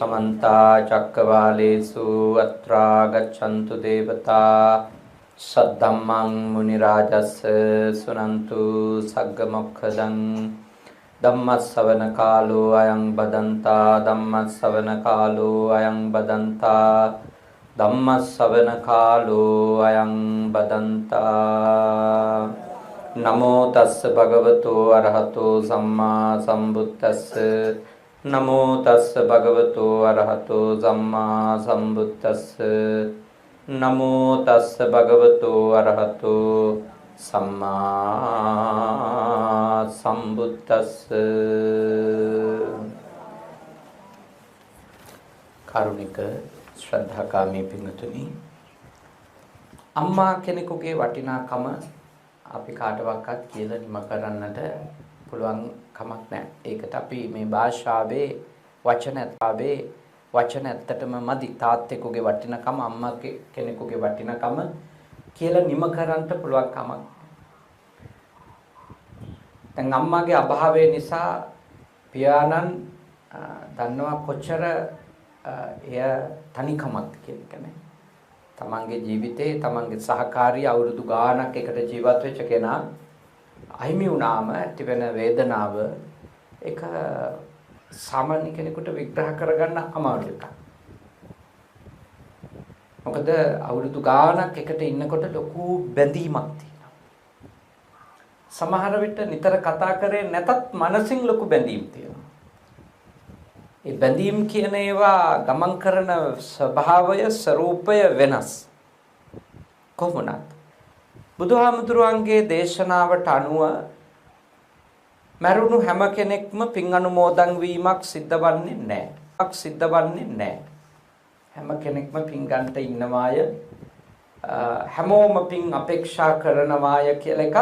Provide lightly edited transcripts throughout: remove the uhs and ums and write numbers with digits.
समन्ता चक्रवालेषु अत्रा गच्छन्तु देवता सद्धम्मं मुनिराजस्य सुनन्तु सग्गमोक्षदं धम्मश्रवण कालो अयं बदन्ता धम्मश्रवण कालो अयं बदन्ता धम्मश्रवण कालो अयं बदन्ता नमो तस् भगवतो अरहतो सम्मा सम्बुद्धस्स नमो तस् भगवतो अरहतो सम्मा सम्बुद्धस्स नमो तस् भगवतो अरहतो सम्मा सम्बुद्धस्स कारुणिक श्रद्धाकामी पिंगතුනි අම්මා කෙනෙකුගේ වටිනාකම අපි කාටවත් කියලා නිම කරන්නට පුළුවන් කමක් නැහැ. ඒකට අපි මේ භාෂාවේ වචන ඇත්තටම මදි. තාත්තෙකුගේ වටිනකම අම්මා කෙනෙකුගේ වටිනකම කියලා නිම කරන්න පුළුවන් කමක්. දැන් අම්මාගේ අභාවය නිසා පියාණන් දන්නවා කොච්චර එය තනිකමක් කියන්නේ. තමන්ගේ ජීවිතේ තමන්ගේ සහකාරී අවුරුදු ගාණක් එකට ජීවත් වෙච්ච කෙනා අහිමි වුණාම ඇතිවෙන වේදනාව ඒක සාමාන්‍ය කෙනෙකුට විග්‍රහ කරගන්න අමාරු එකක්. මොකද අවුරුදු ගාණක් එකට ඉන්නකොට ලොකු බැඳීමක් තියෙනවා. සමහර විට නිතර කතා කරේ නැතත් මනසින් ලොකු බැඳීම් තියෙනවා. ඒ බැඳීම් කියන ඒවා ගමන් කරන ස්වභාවය ස්වરૂපය වෙනස්. කොහොමද? බුදුහාමුදුරුවන්ගේ දේශනාවට අනුව මරුණු හැම කෙනෙක්ම පින් අනුමෝදන් වීමක් සිද්ධවන්නේ නැහැ. හැම කෙනෙක්ම පින් ගන්නට ඉන්නවාය. හැමෝම පින් අපේක්ෂා කරනවාය කියලා එකක්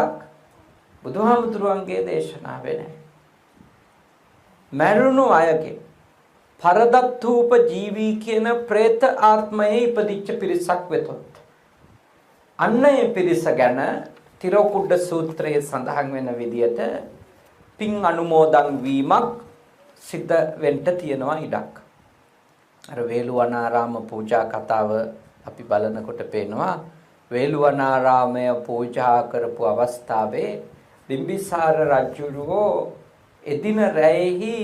බුදුහාමුදුරුවන්ගේ දේශනාවේ නැහැ. මරුණු අයගේ පරදත්තූප ජීවී කියන പ്രേත ආත්මයේ ඉපදිච්ච පිරිසක් වෙතොත් අන්න ඒ පිරිස ගැන තිරෝකුඩ සූත්‍රයේ සඳහන් වෙන විදියට පින් අනුමෝදන් වීමක් සිද්ධ වෙන්න තියෙනවා ඉඩක්. අර වේළුවනාරාම පූජා කතාව අපි බලනකොට පේනවා වේළුවනාරාමය පූජා කරපු අවස්ථාවේ බිම්බිසාර රජුරෝ එදින රැයෙහි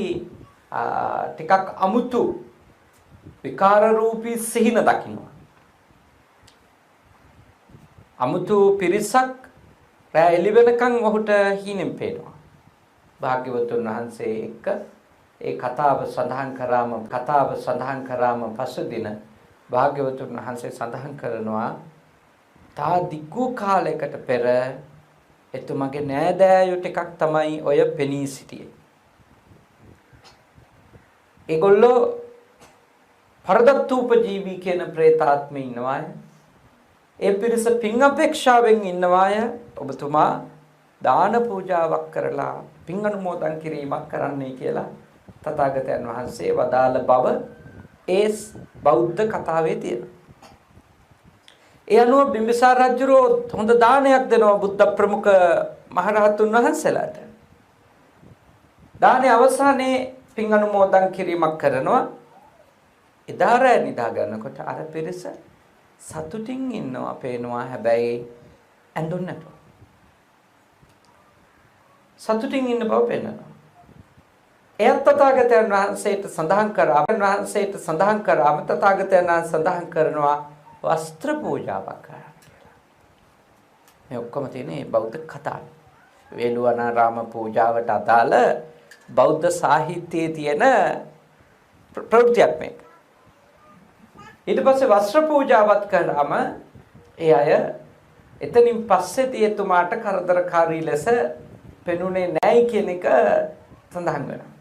ටිකක් අමුතු විකාර රූපී සිහින දකින්නවා. අමුතු පිරිසක් රැ එළි වෙනකන් ඔහුට හීනෙන් පේනවා. භාග්‍යවතුන් වහන්සේ එක්ක ඒ කතාව සඳහන් කරාම පසුදින භාග්‍යවතුන් වහන්සේ සඳහන් කරනවා තා දිගු කාලයකට පෙර එතුමගේ නෑදෑයෝ ටිකක් තමයි ඔය පෙනී සිටියේ. ඒගොල්ලෝ පරදත්තූපජීවී කියන പ്രേතාත්මේ ඉන්නවාය. ඒ පිරිස පින් අපේක්ෂාවෙන් ඉන්නවාය. ඔබතුමා දාන පූජාවක් කරලා පින් අනුමෝදන් කිරීමක් කරන්නයි කියලා තථාගතයන් වහන්සේ වදාළ බව ඒ බෞද්ධ කතාවේ තියෙනවා. ඒ අනුව බිම්බිසාර රජුරෝ හොඳ දානයක් දෙනවා බුද්ධ ප්‍රමුඛ මහරහතුන් වහන්සේලාට. දානේ අවසානයේ පින් අනුමෝදන් කිරීමක් කරනවා. එදා රැ නිදා ගන්නකොට අර පිරිස සතුටින් ඉන්නවා පේනවා. හැබැයි ඇඳුම් නැතුව. සතුටින් ඉන්න බව පේනවා. එයත් තථාගතයන් වහන්සේට සඳහන් කරාම තථාගතයන් වහන්සේ සඳහන් කරනවා වස්ත්‍ර පූජාවක් කරන්න කියලා. මේ ඔක්කොම තියෙන්නේ බෞද්ධ කතාවේ. වේළුවනාරාම පූජාවට අදාළ බෞද්ධ සාහිත්‍යයේ තියෙන ප්‍රවෘත්තියක් මේක. ඊට පස්සේ වස්ත්‍ර පූජාවත් කරාම ඒ අය එතනින් පස්සේ එතුමාට කරදරකාරී ලෙස පෙනුනේ නැයි කියන එක සඳහන් වෙනවා.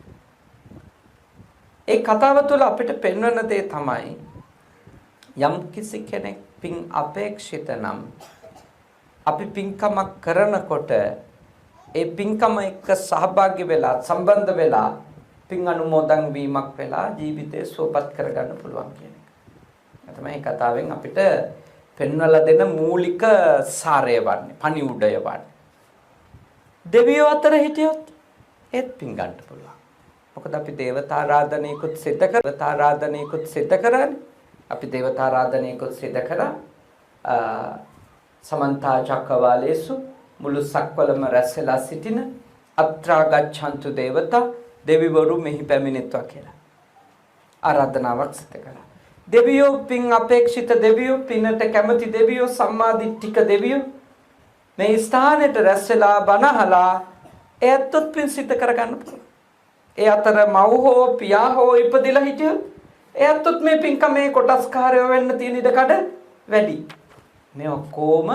ඒ කතාව තුළ අපිට පෙන්වන දේ තමයි යම් කිසි කෙනෙක් පින් අපේක්ෂිත නම් අපි පින්කමක් කරනකොට ඒ පින්කම එක්ක සහභාගී වෙලා සම්බන්ධ වෙලා පින් අනුමෝදන් වීමක් වෙලා ජීවිතේ සුවපත් කරගන්න පුළුවන් කියන එක. ඒ තමයි කතාවෙන් අපිට පෙන්වලා දෙන මූලික සාරය වන්නේ, පණිවුඩය වන්නේ. දෙවියෝ අතර හිටියොත් ඒත් පින් ගන්න පුළුවන්. මොකද අපි දේවතාරාධනයකුත් සිද්ධ කරන්නේ. අපි දේවතාරාධනයකුත් සිද්ධ කරා. සමන්තා චක්කවාලේසු මුළු සක්වලම රැස් වෙලා සිටින අත්‍රා ගච්ඡන්තු දේවතා දෙවිවරු මෙහි පැමිණෙත්වා කියලා ආරාධනාවක් සිදු කළා. දෙවියෝ පින් අපේක්ෂිත දෙවියෝ පිනට කැමති දෙවියෝ සම්මාදිට්ඨික දෙවියෝ මේ ස්ථානෙට රැස් වෙලා බණහලා එයත් පින් සිදු කරගන්න පුළුවන්. ඒ අතර මව් හෝ පියා හෝ ඉපදිලා හිටියොත් එයත් මේ පින්කමේ කොටස්කාරයෝ වෙන්න තියෙන ඉඩකඩ වැඩි. මේ ඔක්කොම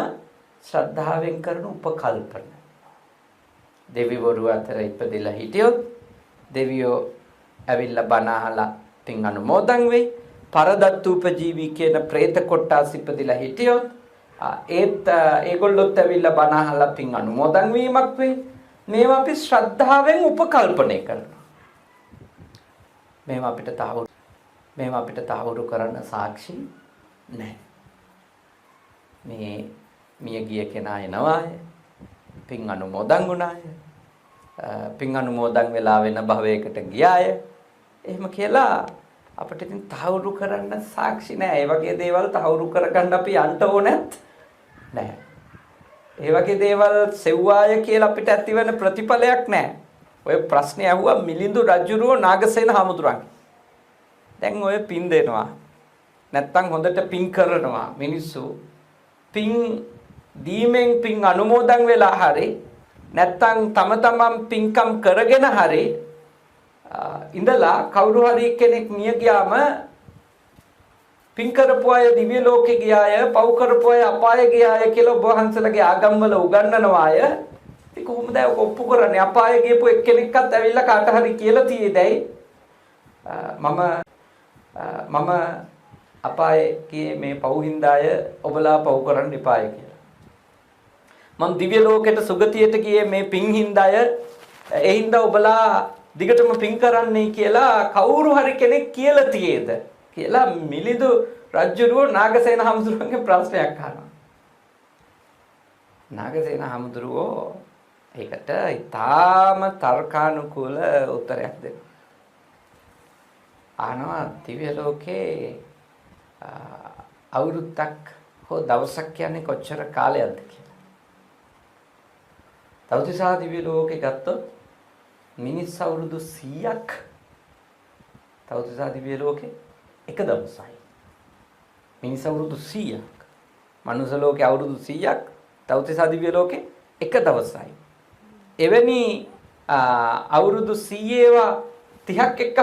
ශ්‍රද්ධාවෙන් කරන උපකල්පන. දෙවිවරු අතර ඉපදිලා හිටියොත් දෙවියෝ ඇවිල්ලා බණ අහලා පින් අනුමෝදන් වෙයි. පරදත්තූපජීවී කියන പ്രേත කොටස් ඉපදිලා හිටියොත් ඒගොල්ලොත් ඇවිල්ලා බණ අහලා පින් අනුමෝදන් වීමක් වෙයි. මේවා අපි ශ්‍රද්ධාවෙන් උපකල්පනය කරනවා. මේවා අපිට තහවුරු කරන්න සාක්ෂි නැහැ. මේ මිය ගිය කෙනා එනවාය. පින් අනුමෝදන් වුණාය. පින් අනුමෝදන් වෙලා වෙන භවයකට ගියාය. එහෙම කියලා අපිට ඉතින් තහවුරු කරන්න සාක්ෂි නැහැ. ඒ වගේ දේවල් තහවුරු කරගන්න අපි යන්න ඕනෙත් නැහැ. ඒ වගේ දේවල් සෙව්වාය කියලා අපිට ඇතිවෙන ප්‍රතිඵලයක් නැහැ. ඔය ප්‍රශ්නේ අහුවා මිලිඳු රජුරෝ නාගසේන හාමුදුරන්. දැන් ඔය පින් දෙනවා. නැත්තම් හොඳට පින් කරනවා මිනිස්සු. පින් දීමෙන් පින් අනුමෝදන් වෙලා හරි නැත්තම් තම තමන් පින්කම් කරගෙන හරි ඉඳලා කවුරු හරි කෙනෙක් මිය ගියාම පින් කරපු අය දිව්‍ය ලෝකෙ ගියාය පව් කරපු අය අපායෙ ගියාය කියලා ඔබ වහන්සේලාගේ ආගම්වල උගන්වනවා අය. ඉතින් කොහොමද ඒක ඔප්පු කරන්නේ? අපායෙ ගියපු එක්කෙනෙක්වත් ඇවිල්ලා කාට හරි කියලා තියෙයිදයි මම අපායේ කී මේ පව් හින්දාය ඔබලා පව් කරන්න එපාය කියලා. මම දිව්‍ය ලෝකෙට සුගතියට ගියේ මේ පින් හින්දාය ඒ හින්දා ඔබලා දිගටම පින් කරන්නයි කියලා කවුරු හරි කෙනෙක් කියලා තියේද කියලා මිලිඳු රජුරුව නාගසේන හාමුදුරුවන්ගේ ප්‍රශ්නයක් අහනවා. නාගසේන හාමුදුරුවෝ ඒකට ඊටාම තර්කානුකූල උත්තරයක් දෙනවා. අහනවා දිව්‍ය ලෝකේ අවුරුද්දක් හෝ දවසක් කියන්නේ කොච්චර කාලයක්ද කියලා. තවතිසා දිව්‍ය ලෝකේ ගත්තොත් මිනිස් අවුරුදු 100ක් තවතිසා දිව්‍ය ලෝකේ එක දවසයි. මිනිස් අවුරුදු 100ක්. මනුස්ස ලෝකේ අවුරුදු 100ක් තවතිසා දිව්‍ය ලෝකේ එක දවසයි. එවැනි අවුරුදු 100 ඒවා 30ක් එක්ක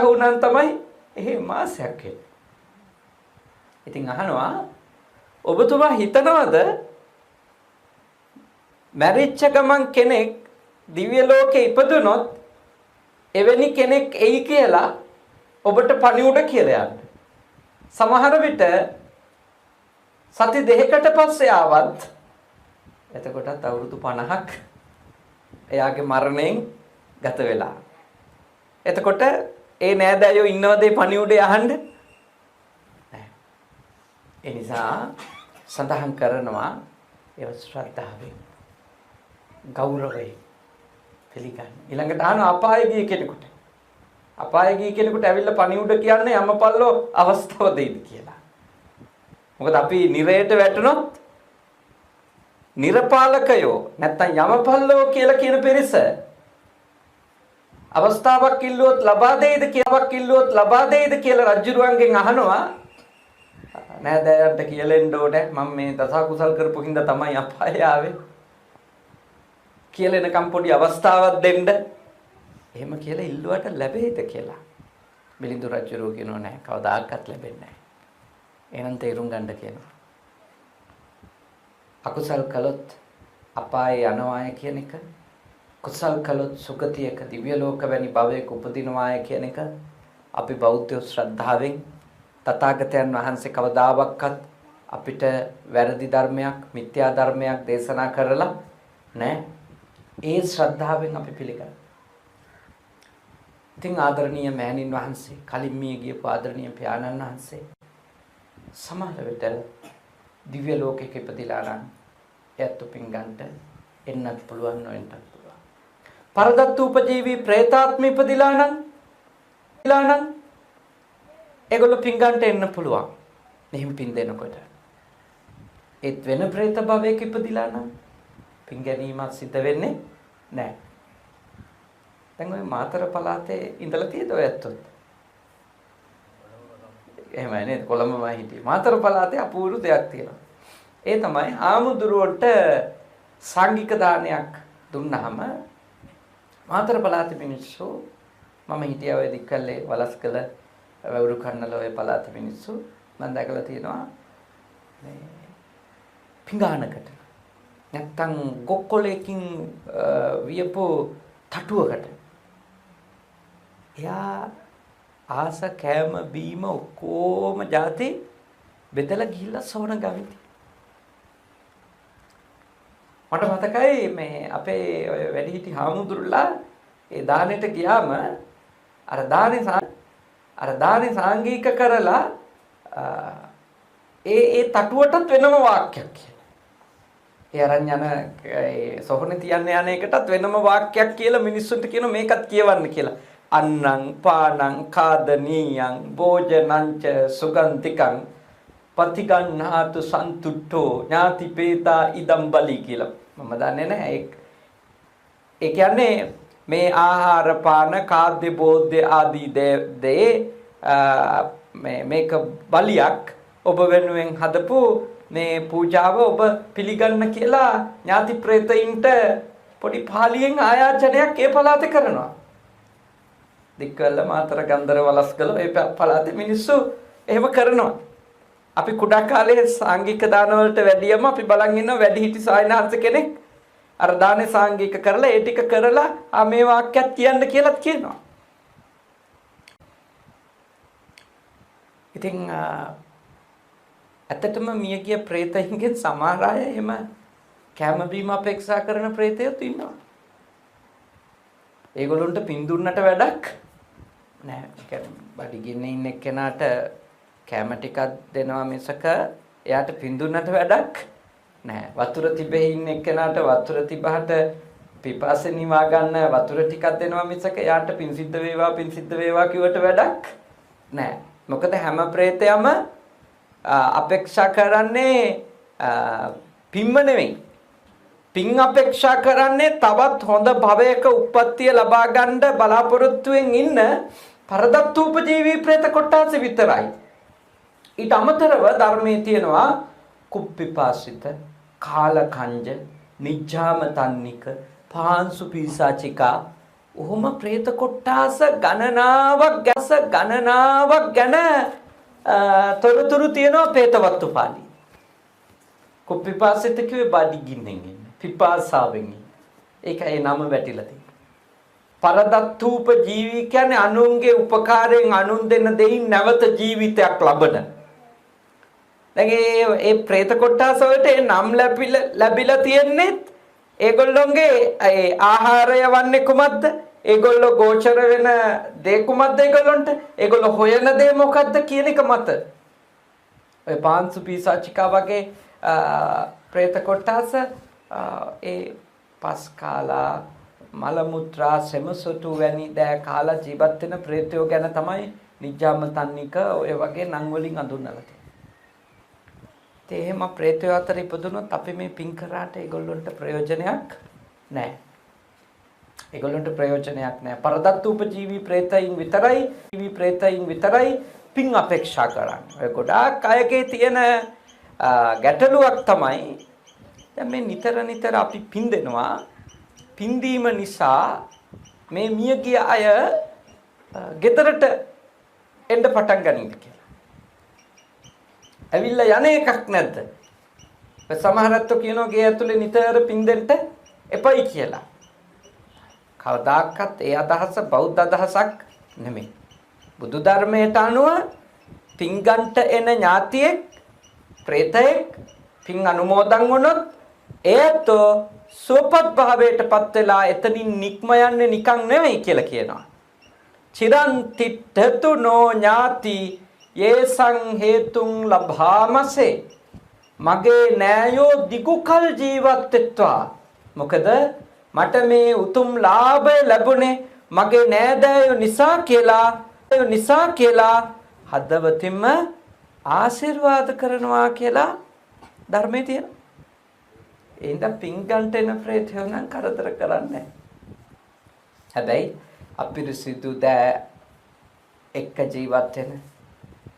වුණාන් තමයි එහෙ මාසයක් එන්නේ. ඉතින් අහනවා ඔබතුමා හිතනවද මැරිච්ච ගමන් කෙනෙක් දිව්‍ය ලෝකේ ඉපදුනොත් එවැනි කෙනෙක් එයි කියලා ඔබට පණිවුඩ කියලා යන්න. සමහර විට සති දෙකකට පස්සේ ආවත් එතකොටත් අවුරුදු 50ක් එයාගේ මරණයෙන් ගත වෙලා. එතකොට ඒ නෑදෑයෝ ඉන්නවද ඒ පණිවුඩේ අහන්න? නැහැ. ඒ නිසා සඳහන් කරනවා ඒව ශ්‍රද්ධාවෙන් ගෞරවයෙන් පිළිගන්න. ඊළඟට අහනවා අපායේ ගිය කෙනෙකුට. අපායේ ගිය කෙනෙකුට ඇවිල්ලා පණිවුඩ කියන්නේ යමපල්ලෝ අවස්ථාව දෙයිද කියලා. මොකද අපි නිරයට වැටුනොත් නිරපාලකයෝ නැත්තම් යමපල්ලෝ කියලා කියන පිරිස අවස්ථාවක් ඉල්ලුවොත් ලබා දෙයිද කියලා රජුරුවන්ගෙන් අහනවා. නෑදෑයන්ට කියලෙන්න ඕනේ මම මේ දස කුසල් කරපු හින්දා තමයි අපාය ආවේ කියලා එනකම් පොඩි අවස්ථාවක් දෙන්න. එහෙම කියලා ඉල්ලුවට ලැබෙයිද කියලා. මිලිඳු රජුරුව කියනවා නෑ කවදාකවත් ලැබෙන්නේ නෑ. එහෙනම් තේරුම් ගන්න කියනවා. අකුසල් කළොත් අපායේ යනවාය කියන එක, කුසල් කළොත් සුගතියක දිව්‍ය ලෝක වැනි භවයක උපදිනවාය කියන එක අපි බෞද්ධ ශ්‍රද්ධාවෙන් තථාගතයන් වහන්සේ කවදාවත් අපිට වැරදි ධර්මයක්, මිත්‍යා ධර්මයක් දේශනා කරලා නෑ. ඒ ශ්‍රද්ධාවෙන් අපි පිළිගන්නවා. ඉතින් ආදරණීය මෑණින් වහන්සේ, කලින් මිය ගියපු ආදරණීය පියාණන් වහන්සේ සමහර විට දිව්‍ය ලෝකයක ඉපදිලා නම් එයත් පින් ගන්නට එන්නත් පුළුවන් නොඑන්නත් පුළුවන්. පරදත්ත උපජීවී പ്രേතාත්ම ඉපදිලා නම් ඒගොල්ලෝ පින් ගන්නට එන්න පුළුවන්. මෙහිම පින් දෙනකොට. ඒත් වෙන പ്രേත භවයක ඉපදිලා නම් පින් ගැනීමක් සිද්ධ වෙන්නේ නැහැ. දැන් ඔය මාතර පළාතේ ඉඳලා තියෙද ඔය ඇත්තොත්? එහෙමයි නේද? කොළඹම හිටියේ. මාතර පළාතේ අපූර්ව දෙයක් තියෙනවා. ඒ තමයි ආමුදුරුවන්ට සංඝික දානයක් දුන්නාම මාතර පළාතේ මිනිස්සු මම හිටියා ඔය දික්කල්ලේ වලස්කල වැවුරු කන්නල ඔය පළාතේ මිනිස්සු මම දැකලා තියෙනවා මේ පිඟානකට නැත්තම් කොක්කොලේකින් වියපු තටුවකට එයා ආස කෑම බීම ඔක්කොම જાති බෙදලා ගිහිල්ලා සෝන ගවිති. මට මතකයි මේ අපේ ඔය වැඩිහිටි හාමුදුරුලා ඒ දානෙට ගියාම අර දානේ සාංගික කරලා ඒ තටුවටත් වෙනම වාක්‍යයක් කියනවා. ඒ අරන් යන ඒ සොහොනේ තියන්න යන එකටත් වෙනම වාක්‍යයක් කියලා මිනිස්සුන්ට කියන මේකත් කියවන්න කියලා. අන්නං පානං කාදනීයං භෝජනංච සුගන්ධිකං පතිගන්නාතු සන්තුට්ඨෝ ඥාති පේතා ඉදම් බලි කියලා. මම දන්නේ නැහැ ඒ කියන්නේ මේ ආහාර පාන කාද්‍ය බෝධ්‍ය ආදී දේ මේක බලියක් ඔබ වෙනුවෙන් හදපු මේ පූජාව ඔබ පිළිගන්න කියලා ඥාති ප්‍රේතයින්ට පොඩි පාලියෙන් ආයාචනයක් ඒ පළාතේ කරනවා. දික්කල්ල මාතර ගන්දර වලස්කල ඒ පළාතේ මිනිස්සු එහෙම කරනවා. අපි කුඩා කාලේ සාංගික දාන වලට වැඩියම අපි බලන් ඉන්න වැඩිහිටි සායනාංශ කෙනෙක් අර දානේ සාංගික කරලා ඒ ටික කරලා මේ වාක්‍යයක් කියන්න කියලා කියනවා. ඉතින් ඇත්තටම මියගිය പ്രേතයින්ගෙන් සමහර අය එහෙම කැම බීම අපේක්ෂා කරන പ്രേතයොත් ඉන්නවා. ඒගොල්ලන්ට පින් දුන්නට වැඩක් නැහැ. බඩගින්නේ ඉන්න එක්කෙනාට කැම ටිකක් දෙනවා මිසක එයාට පින් දුන්නට වැඩක් නැහැ. වතුර තිබෙහි ඉන්න එක්කෙනාට වතුර තිබහට පිපාසෙ නිවා ගන්න වතුර ටිකක් දෙනවා මිසක එයාට පින් සිද්ධ වේවා කිව්වට වැඩක් නැහැ. මොකද හැම പ്രേතයම අපේක්ෂා කරන්නේ පින්ම නෙවෙයි. පින් අපේක්ෂා කරන්නේ තවත් හොඳ භවයක උප්පත්තිය ලබා ගන්න බලාපොරොත්තුෙන් ඉන්න පරදත්ත උපජීවී പ്രേත කොටස විතරයි. ඊට අමතරව ධර්මයේ තියෙනවා කුප්පිපාසිත, කාලකංජ, නිජ්ජාම තන්නික, පාංසු පීසාචිකා ඔහොම പ്രേත කොටස ගණනාවක් ගැන තොරතුරු තියෙනවා പ്രേතවත්තු පාළි. කුප්පිපාසිත කිව්වේ බඩගින්නෙන් ඉන්න. පිපාසාවෙන් ඉන්න. ඒකයි නම වැටිලා තියෙන්නේ. පරදත්තූප ජීවී කියන්නේ අනුන්ගේ උපකාරයෙන් අනුන් දෙන දෙයින් නැවත ජීවිතයක් ලබන. දැන් ඒ പ്രേත කොටස වලට නම් ලැබිලා තියෙන්නේ ඒගොල්ලොන්ගේ ආහාරය වන්නේ කුමක්ද? ඒගොල්ලෝ ගෝචර වෙන දේ කුමක්ද ඒගොල්ලන්ට? ඒගොල්ලෝ හොයන දේ මොකක්ද කියන එක මත. ඔය පාංසු පීසාචිකා වගේ പ്രേත කොටස ඒ පස් කාලා මල මුත්‍රා සෙමසොටු වැනි දෑ කාලා ජීවත් වෙන പ്രേතයෝ ගැන තමයි නිජ්ජාම තන්නික ඔය වගේ නම් වලින් අඳුන්වලා තියෙන්නේ. ඒ එහෙම പ്രേතයෝ අතර ඉපදුනොත් අපි මේ පින් කරාට ඒගොල්ලන්ට ප්‍රයෝජනයක් නැහැ. ඒගොල්ලන්ට ප්‍රයෝජනයක් නැහැ. පරදත්ත උපජීවී പ്രേතයින් විතරයි පින් අපේක්ෂා කරන්නේ. ඔය ගොඩාක් අයගේ තියෙන ගැටලුවක් තමයි දැන් මේ නිතර අපි පින් දෙනවා. පින් දීම නිසා මේ මියගිය අය ගෙදරට එන්න පටන් ගනින්න කියලා. ඇවිල්ලා යන්නේ එකක් නැද්ද? සමහරත් කියනවා ගේ ඇතුලේ නිතර පින් දෙන්න එපයි කියලා. කවදාකවත් ඒ අදහස බෞද්ධ අදහසක් නෙමෙයි. බුදු ධර්මයට අනුව පින් ගන්නට එන ඥාතියෙක් പ്രേතයෙක් පින් අනුමෝදන් වුණොත් ඒත් සුවපත් භාවයටපත් වෙලා එතනින් නික්ම යන්නේ නිකන් නෙවෙයි කියලා කියනවා. චිරන් තිට්ඨතු නෝ ඥාති යේසං හේතුං ලභාමසේ මගේ නෑයෝ දිගුකල් ජීවත් වෙත්වා. මොකද මට මේ උතුම් ලාභය ලැබුණේ මගේ නෑදෑයෝ නිසා කියලා හදවතින්ම ආශිර්වාද කරනවා කියලා ධර්මයේ තියෙනවා. එහෙනම් පින් ගන්නට එන ප්‍රේතයෝ නම් කරදර කරන්නේ. හැබැයි අපිරිසිදු දෑ එක්ක ජීවත් වෙන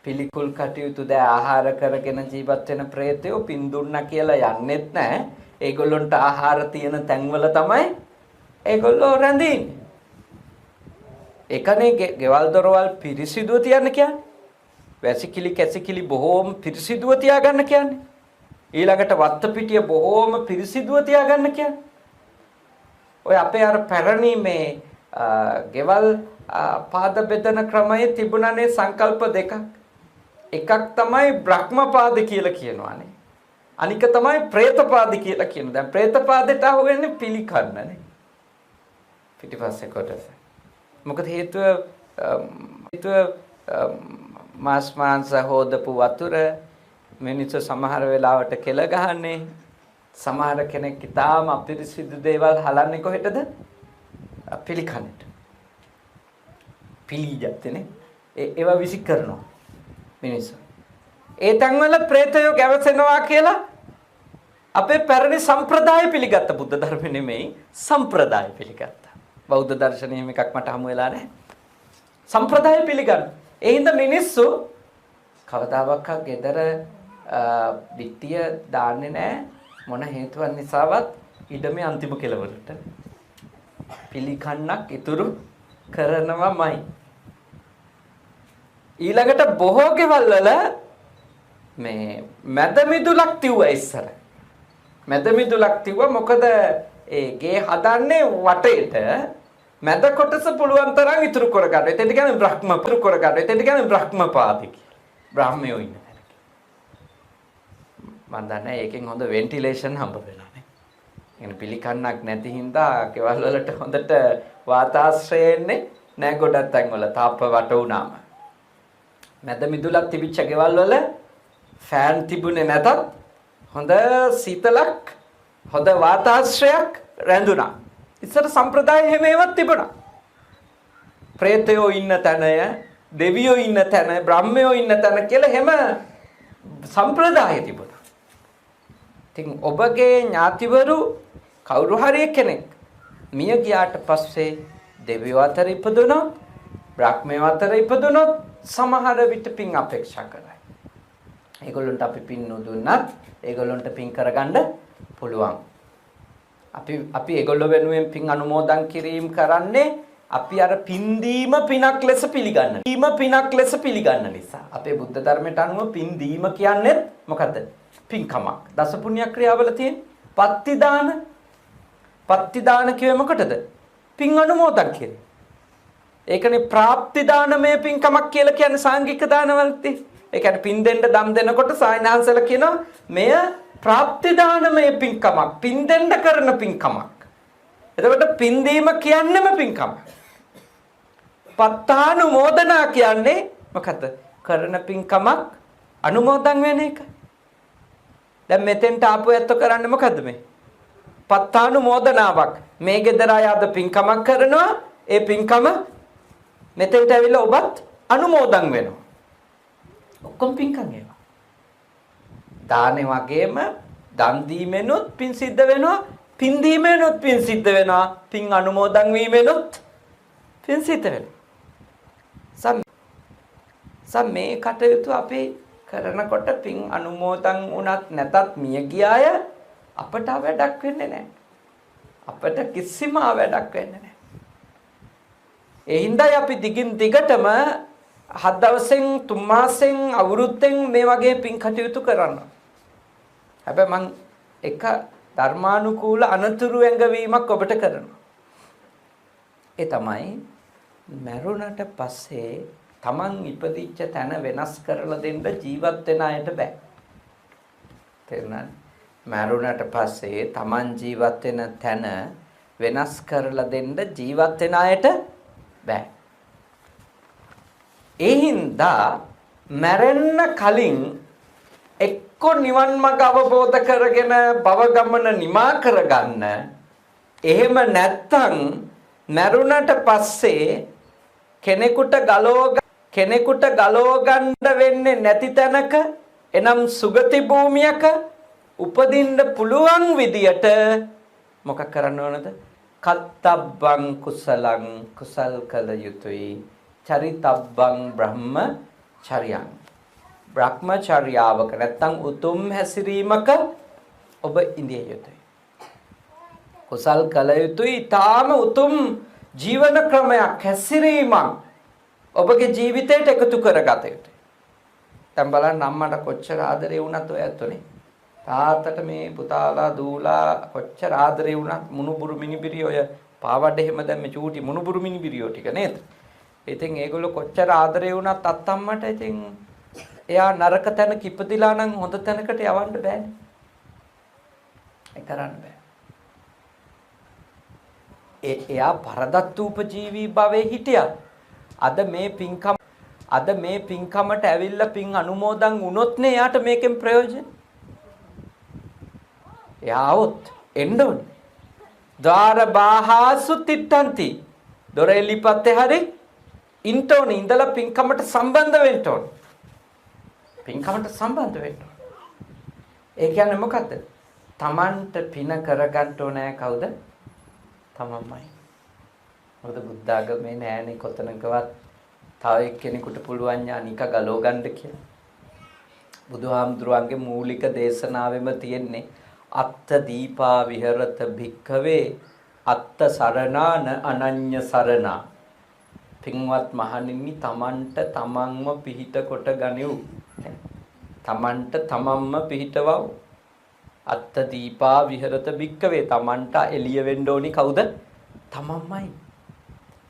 පිළිකුල් කටයුතු දෑ ආහාර කරගෙන ජීවත් වෙන ප්‍රේතයෝ පින් දුන්නා කියලා යන්නෙත් නැහැ. ඒගොල්ලන්ට ආහාර තියෙන තැන්වල තමයි ඒගොල්ලෝ රැඳින්නේ. ඒකනේ ගෙවල් දොරවල් පිරිසිදුව තියන්න කියන්නේ. වැසිකිලි කැසිකිලි බොහෝම පිරිසිදුව තියාගන්න කියන්නේ. ඊළඟට වත්ත පිටිය බොහෝම පිරිසිදුව තියාගන්න කියන්නේ. ඔය අපේ අර පැරණි මේ ගෙවල් පාද බෙදන ක්‍රමයේ තිබුණානේ සංකල්ප දෙකක්. එකක් තමයි බ්‍රහ්මපාද කියලා කියනවානේ. අනික තමයි പ്രേතපාද කියලා කියනවා. දැන් പ്രേතපාදයට අහු වෙන්නේ පිළිකන්නනේ. පිටිපස්සේ කොටස. මොකද හේතුව මාස් මාංශ හොදපු වතුර මිනිස්සු සමහර වෙලාවට කෙල ගහන්නේ. සමහර කෙනෙක් ඊටාම අපිරිසිදු දේවල් හලන්නේ කොහෙටද? පිළිකන්නට. පිළිජත්තනේ. ඒවා විසි කරනවා මිනිස්සු. ඒ තැන්වල പ്രേතයෝ ගැවසෙනවා කියලා අපේ පැරණි සම්ප්‍රදාය පිළිගත්ත. බුද්ධ ධර්ම නෙමෙයි සම්ප්‍රදාය පිළිගත්තා. බෞද්ධ දර්ශනයේ එකක් මට හමු වෙලා නැහැ. සම්ප්‍රදාය පිළිගන්න. ඒ හින්දා මිනිස්සු කවදාවත් ගෙදර බිත්තිය දාන්නේ නැහැ. මොන හේතුවක් නිසාවත් ඉඩමේ අන්තිම කෙලවරට පිළිකන්නක් ඉතුරු කරනවමයි. ඊළඟට බොහෝ ගෙවල් වල මේ මැද මිදුලක් තියුවා ඉස්සර. මැද මිදුලක් තියුවා මොකද ඒ ගේ හදන්නේ වටේට මැද කොටස පුළුවන් තරම් ඉතුරු කරගන්න. එතෙන්ට කියන්නේ බ්‍රහ්මපාද කියලා. බ්‍රාහ්මයෝ ඉන්න තැන. මම දන්නේ ඒකෙන් හොඳ වෙන්ටිලේෂන් හම්බ වෙනවා නේ. يعني පිළිකන්නක් නැති හින්දා ගෙවල් වලට හොඳට වාතාශ්‍රය එන්නේ නැහැ ගොඩක් තැන් වල තාප්ප වට වුණාම. මැද මිදුලක් තිබිච්ච ගෙවල් වල ෆෑන් තිබුණේ නැතත් හොඳ සීතලක් හොඳ වාතාශ්‍රයක් රැඳුණා. ඉස්සර සම්ප්‍රදාය හැම ඒවත් තිබුණා. ප්‍රේතයෝ ඉන්න තැනය, දෙවියෝ ඉන්න තැන, බ්‍රහ්මයෝ ඉන්න තැන කියලා හැම සම්ප්‍රදාය තිබුණා. ඉතින් ඔබගේ ඥාතිවරු කවුරු හරි කෙනෙක් මිය ගියාට පස්සේ දෙවියෝ අතර ඉපදුනොත්, බ්‍රහ්මයෝ අතර ඉපදුනොත් සමහර විට පින් අපේක්ෂා කරයි. ඒගොල්ලන්ට අපි පින් නොදුන්නත් ඒගොල්ලන්ට පින් කරගන්න පුළුවන්. අපි ඒගොල්ලෝ වෙනුවෙන් පින් අනුමෝදන් කිරීම කරන්නේ අපි අර පින් දීම පිනක් ලෙස පිළිගන්න. පිනක් ලෙස පිළිගන්න නිසා. අපේ බුද්ධ ධර්මයට අනුව පින් දීම කියන්නේ මොකද්ද? පින්කමක්. දස පුණ්‍ය ක්‍රියාවල තියෙන පත්ති දාන. පත්ති දාන කියේ මොකටද? පින් අනුමෝදන් කිරීම. ඒකනේ ප්‍රාප්ති දානමය පින්කමක් කියලා කියන්නේ සාංගික දානවලදී. ඒ කියන්නේ පින් දෙන්න දම් දෙනකොට සායනාංශල කියනවා මෙය ප්‍රාප්ති දානමය පින්කමක්. පින් දෙන්න කරන පින්කමක්. එතකොට පින් දීම කියන්නේම පින්කම. පත්තානුමෝදනා කියන්නේ මොකද්ද? කරන පින්කමක් අනුමෝදන් වෙන එක. දැන් මෙතෙන්ට ආපු ඇත්ත කරන්නේ මොකද්ද මේ? පත්තානුමෝදනාවක්. මේ ගෙදර අය අද පින්කමක් කරනවා. ඒ පින්කම මෙතෙන්ට ඇවිල්ලා ඔබත් අනුමෝදන් වෙනවා. ඔක්කොම පින්කම් ඒවා. දානේ වගේම දන් දීමෙනුත් පින් සිද්ධ වෙනවා. පින් දීමෙනුත් පින් සිද්ධ වෙනවා. පින් අනුමෝදන් වීමෙනුත් පින් සිද්ධ වෙනවා. මේ කටයුතු අපි කරනකොට පින් අනුමෝදන් වුණත් නැතත් මිය ගියාය අපට වැඩක් වෙන්නේ නැහැ. අපට කිසිම වැඩක් වෙන්නේ නැහැ. ඒ හින්දායි අපි දිගින් දිගටම 7 දවසෙන් 3 මාසෙන් අවුරුද්දෙන් මේ වගේ පින් කටයුතු කරනවා. හැබැයි මං එක ධර්මානුකූල අනතුරු ඇඟවීමක් ඔබට කරනවා. ඒ තමයි මරුණට පස්සේ Taman ඉපදිච්ච තැන වෙනස් කරලා දෙන්න ජීවත් වෙන අයට බෑ. තේරුණාද? මරුණට පස්සේ Taman ජීවත් වෙන තැන වෙනස් කරලා දෙන්න ජීවත් වෙන අයට බෑ. ඒ හින්දා මැරෙන්න කලින් එක්ක නිවන් මඟ අවබෝධ කරගෙන භව ගමන නිමා කරගන්න එහෙම නැත්තම් මරුණට පස්සේ කෙනෙකුට ගලව ගන්න වෙන්නේ නැති තැනක එනම් සුගති භූමියක උපදින්න පුළුවන් විදියට මොකක් කරන්න ඕනද? කත්තබ්බං කුසලං කුසල් කළ යුතුයි. චරිතබ්බං බ්‍රහ්මචර්යං බ්‍රහ්මචර්යාවක නැත්තම් උතුම් හැසිරීමක ඔබ ඉඳිය යුතුයි. කුසල් කළ යුතුයි. ඊටාම උතුම් ජීවන ක්‍රමයක් හැසිරීමක් ඔබගේ ජීවිතයට එකතු කරගත යුතුයි. දැන් බලන්න අම්මට කොච්චර ආදරේ වුණත් ඔය ඇත්තනේ. තාත්තට මේ පුතාලා දූලා කොච්චර ආදරේ වුණත් මුණුබුරු මිනිබිරි ඔය පාවඩ එහෙම දැන් මේ චූටි මුණුබුරු මිනිබිරියෝ ටික නේද? ඉතින් ඒගොල්ලෝ කොච්චර ආදරේ වුණත් අත්තම්මට ඉතින් එයා නරක තැනක ඉපදිලා නම් හොඳ තැනකට යවන්න බෑනේ. ඒ කරන්න බෑ. එයා පරදත්තූපජීවී භවයේ හිටියා. අද මේ පින්කමට ඇවිල්ලා පින් අනුමෝදන් වුණොත් නේ යාට මේකෙන් ප්‍රයෝජන. යාවොත් එන්න ඕනේ. ද්වාර බාහාසු තිට්ඨන්ති. දොර එලිපත්තේ හරි ඉන්ටෝනි ඉඳලා පින්කමට සම්බන්ධ වෙන්න ඕනේ. පින්කමට සම්බන්ධ වෙන්න ඕනේ. ඒ කියන්නේ මොකද්ද? Tamanට පින කරගන්න ඕනේ කවුද? තමන්මයි. මොකද බුද්ධ ආගමේ නෑනේ කොතනකවත් තව එක්කෙනෙකුට පුළුවන් ඥානික ගලව ගන්න කියලා. බුදුහාමුදුරුවන්ගේ මූලික දේශනාවෙම තියෙන්නේ අත්ථ දීපා විහෙරත භික්ඛවේ අත්ථ සරණාන අනඤ්‍ය සරණා. පින්වත් මහණෙනි තමන්ට තමන්ව පිහිට කොට ගනිව්. තමන්ට තමන්ම පිහිටවව්. අත්ථ දීපා විහෙරත භික්ඛවේ තමන්ට එළිය වෙන්න ඕනි කවුද? තමන්මයි.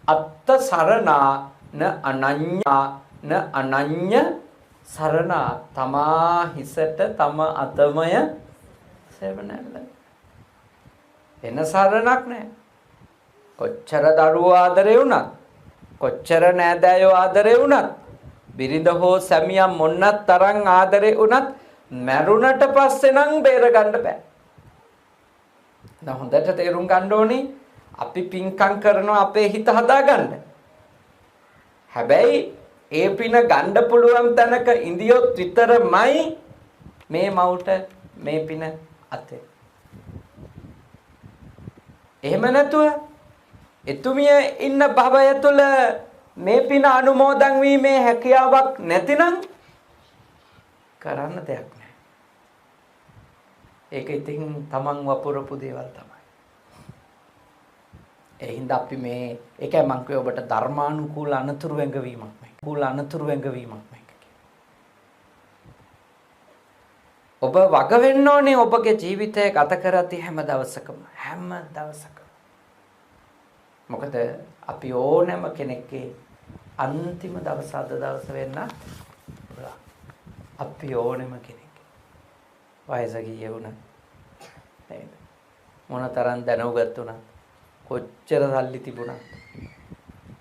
අත්ථ සරණා න අනඤ්‍ය සරණා තමා හිසට තම අතමය සෙවණැල්ල. එන සරණක් නැහැ. කොච්චර දරුවෝ ආදරේ වුණත් කොච්චර නෑදෑයෝ ආදරේ වුණත් බිරිඳ හෝ සැමියා මොන්නත් තරම් ආදරේ වුණත් මරුණට පස්සේ නම් බේර ගන්න බෑ. දැන් හොඳට තේරුම් ගන්න ඕනේ අපි පින්කම් කරනවා අපේ හිත හදාගන්න. හැබැයි ඒ පින ගන්න පුළුවන් තැනක ඉඳියොත් විතරමයි මේ මවුට මේ පින අතේ. එහෙම නැතුව එතුමිය ඉන්න භවය තුල මේ පින අනුමෝදන් වීමේ හැකියාවක් නැතිනම් කරන්න දෙයක් නැහැ. ඒක ඉතින් තමන් වපුරපු දේවල් තමයි. ඒ හින්දා අපි මේ ඒකයි මම කිව්වේ ඔබට ධර්මානුකූල අනතුරු වැඟවීමක් මේක. ඔබ වග වෙන්න ඕනේ ඔබගේ ජීවිතය ගත කරද්දී හැම දවසකම. මොකද අපි ඕනෑම කෙනෙක්ගේ අන්තිම දවස අද දවස වෙන්න පුළුවන්. අපි ඕනෑම කෙනෙක් වයස ගියේ වුණා නේද? මොනතරම් දැනුගත් වුණා කොච්චර සල්ලි තිබුණා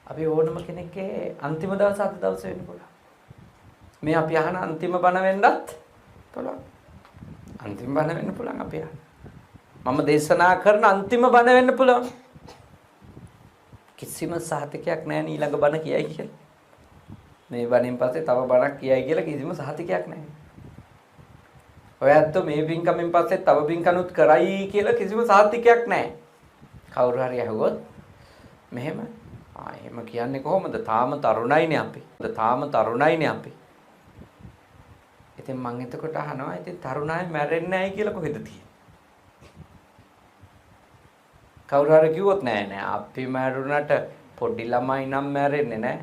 අපි ඕනම කෙනෙක්ගේ අන්තිම දවස අද දවස වෙන්න පුළුවන්. මේ අපි අහන අන්තිම බණ වෙන්නත් පුළුවන්. අන්තිම බණ වෙන්න පුළුවන් අපි අහන. මම දේශනා කරන අන්තිම බණ වෙන්න පුළුවන්. කිසිම සහතිකයක් නැහැ ඊළඟ බණ කියයි කියලා. මේ බණෙන් පස්සේ තව බණක් කියයි කියලා කිසිම සහතිකයක් නැහැ. ඔය ඇත්තෝ මේ පින්කමෙන් පස්සේ තව පින්කනුත් කරයි කියලා කිසිම සහතිකයක් නැහැ. කවුරු හරි අහුවොත් මෙහෙම එහෙම කියන්නේ කොහොමද? තාම තරුණයිනේ අපි. ඉතින් මම එතකොට අහනවා ඉතින් තරුණයි මැරෙන්නේ නැහැ කියලා කොහෙද තියෙන්නේ? කවුරු හරි කිව්වොත් නෑ අපි මැරුණට පොඩි ළමයි නම් මැරෙන්නේ නෑ.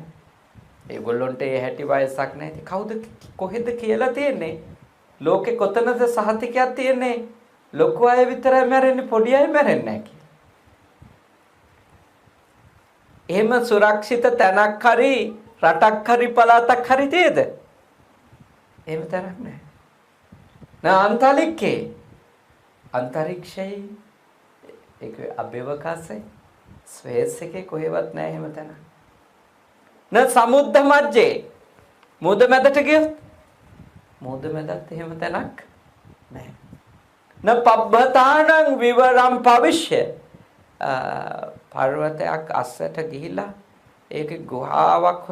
ඒගොල්ලොන්ට ඒ හැටි වයසක් නෑ. ඉතින් කවුද කොහෙද කියලා තියෙන්නේ? ලෝකේ කොතනද සහතිකයක් තියෙන්නේ? ලොකු අය විතරයි මැරෙන්නේ පොඩි අය මැරෙන්නේ නෑ කියලා. එහෙම සුරක්ෂිත තැනක් හරි රටක් හරි පළාතක් හරි තියෙද? එහෙම තැනක් නෑ. අන්තරික්ෂයේ ඒක අභ්‍යවකාශයේ ස්පේස් එකේ කොහෙවත් නෑ එහෙම තැන. සමුද්ද මැජේ මුහුද මැදට ගියොත් මුහුද මැදත් එහෙම තැනක් නෑ. පබ්බතානං විවරම් පවිෂ්‍ය පර්වතයක් අස්සට ගිහිලා ඒකේ ගුහාවක්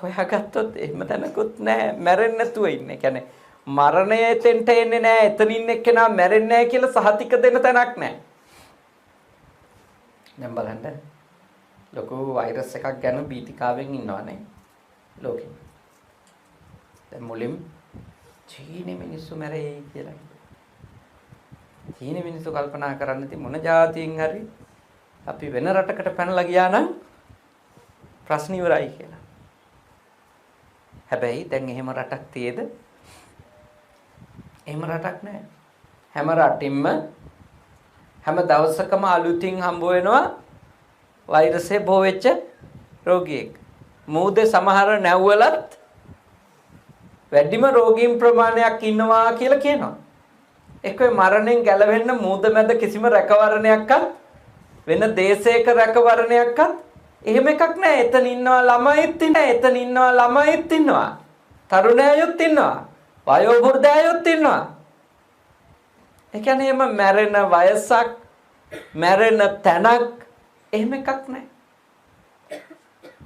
හොයාගත්තොත් එහෙම තැනකුත් නැහැ මැරෙන්නේ නැතුව ඉන්නේ. කියන්නේ මරණය එතෙන්ට එන්නේ නැහැ. එතන ඉන්න එක්කෙනා මැරෙන්නේ නැහැ කියලා සහතික දෙන්න තැනක් නැහැ. දැන් බලන්න ලොකු වෛරස් එකක් ගැන බීතිකාවෙන් ඉන්නවනේ ලෝකෙ. දැන් මුලින් චීනෙ මිනිස්සු මැරෙයි කියලා. චීනෙ මිනිස්සු කල්පනා කරන්නේ ඉතින් මොන જાතියෙන් හරි අපි වෙන රටකට පැනලා ගියා නම් ප්‍රශ්න ඉවරයි කියලා. හැබැයි දැන් එහෙම රටක් තියේද? එහෙම රටක් නැහැ. හැම රටින්ම හැම දවසකම අලුතින් හම්බ වෙනවා වෛරසෙ බෝ වෙච්ච රෝගියෙක්. මූදේ සමහර නැව්වලත් වැඩිම රෝගීන් ප්‍රමාණයක් ඉන්නවා කියලා කියනවා. එක්කේ මරණයෙන් ගැලවෙන්න මූද මැද කිසිම රැකවරණයක්වත් වෙන දේශයක රැකවරණයක්වත් එහෙම එකක් නැහැ. එතන ඉන්නවා ළමයිත් ඉන්නවා. තරුණයෝත් ඉන්නවා. වයෝ වෘද්ධයෝත් ඉන්නවා. ඒ කියන්නේ එම මැරෙන වයසක් මැරෙන තැනක් එහෙම එකක් නැහැ.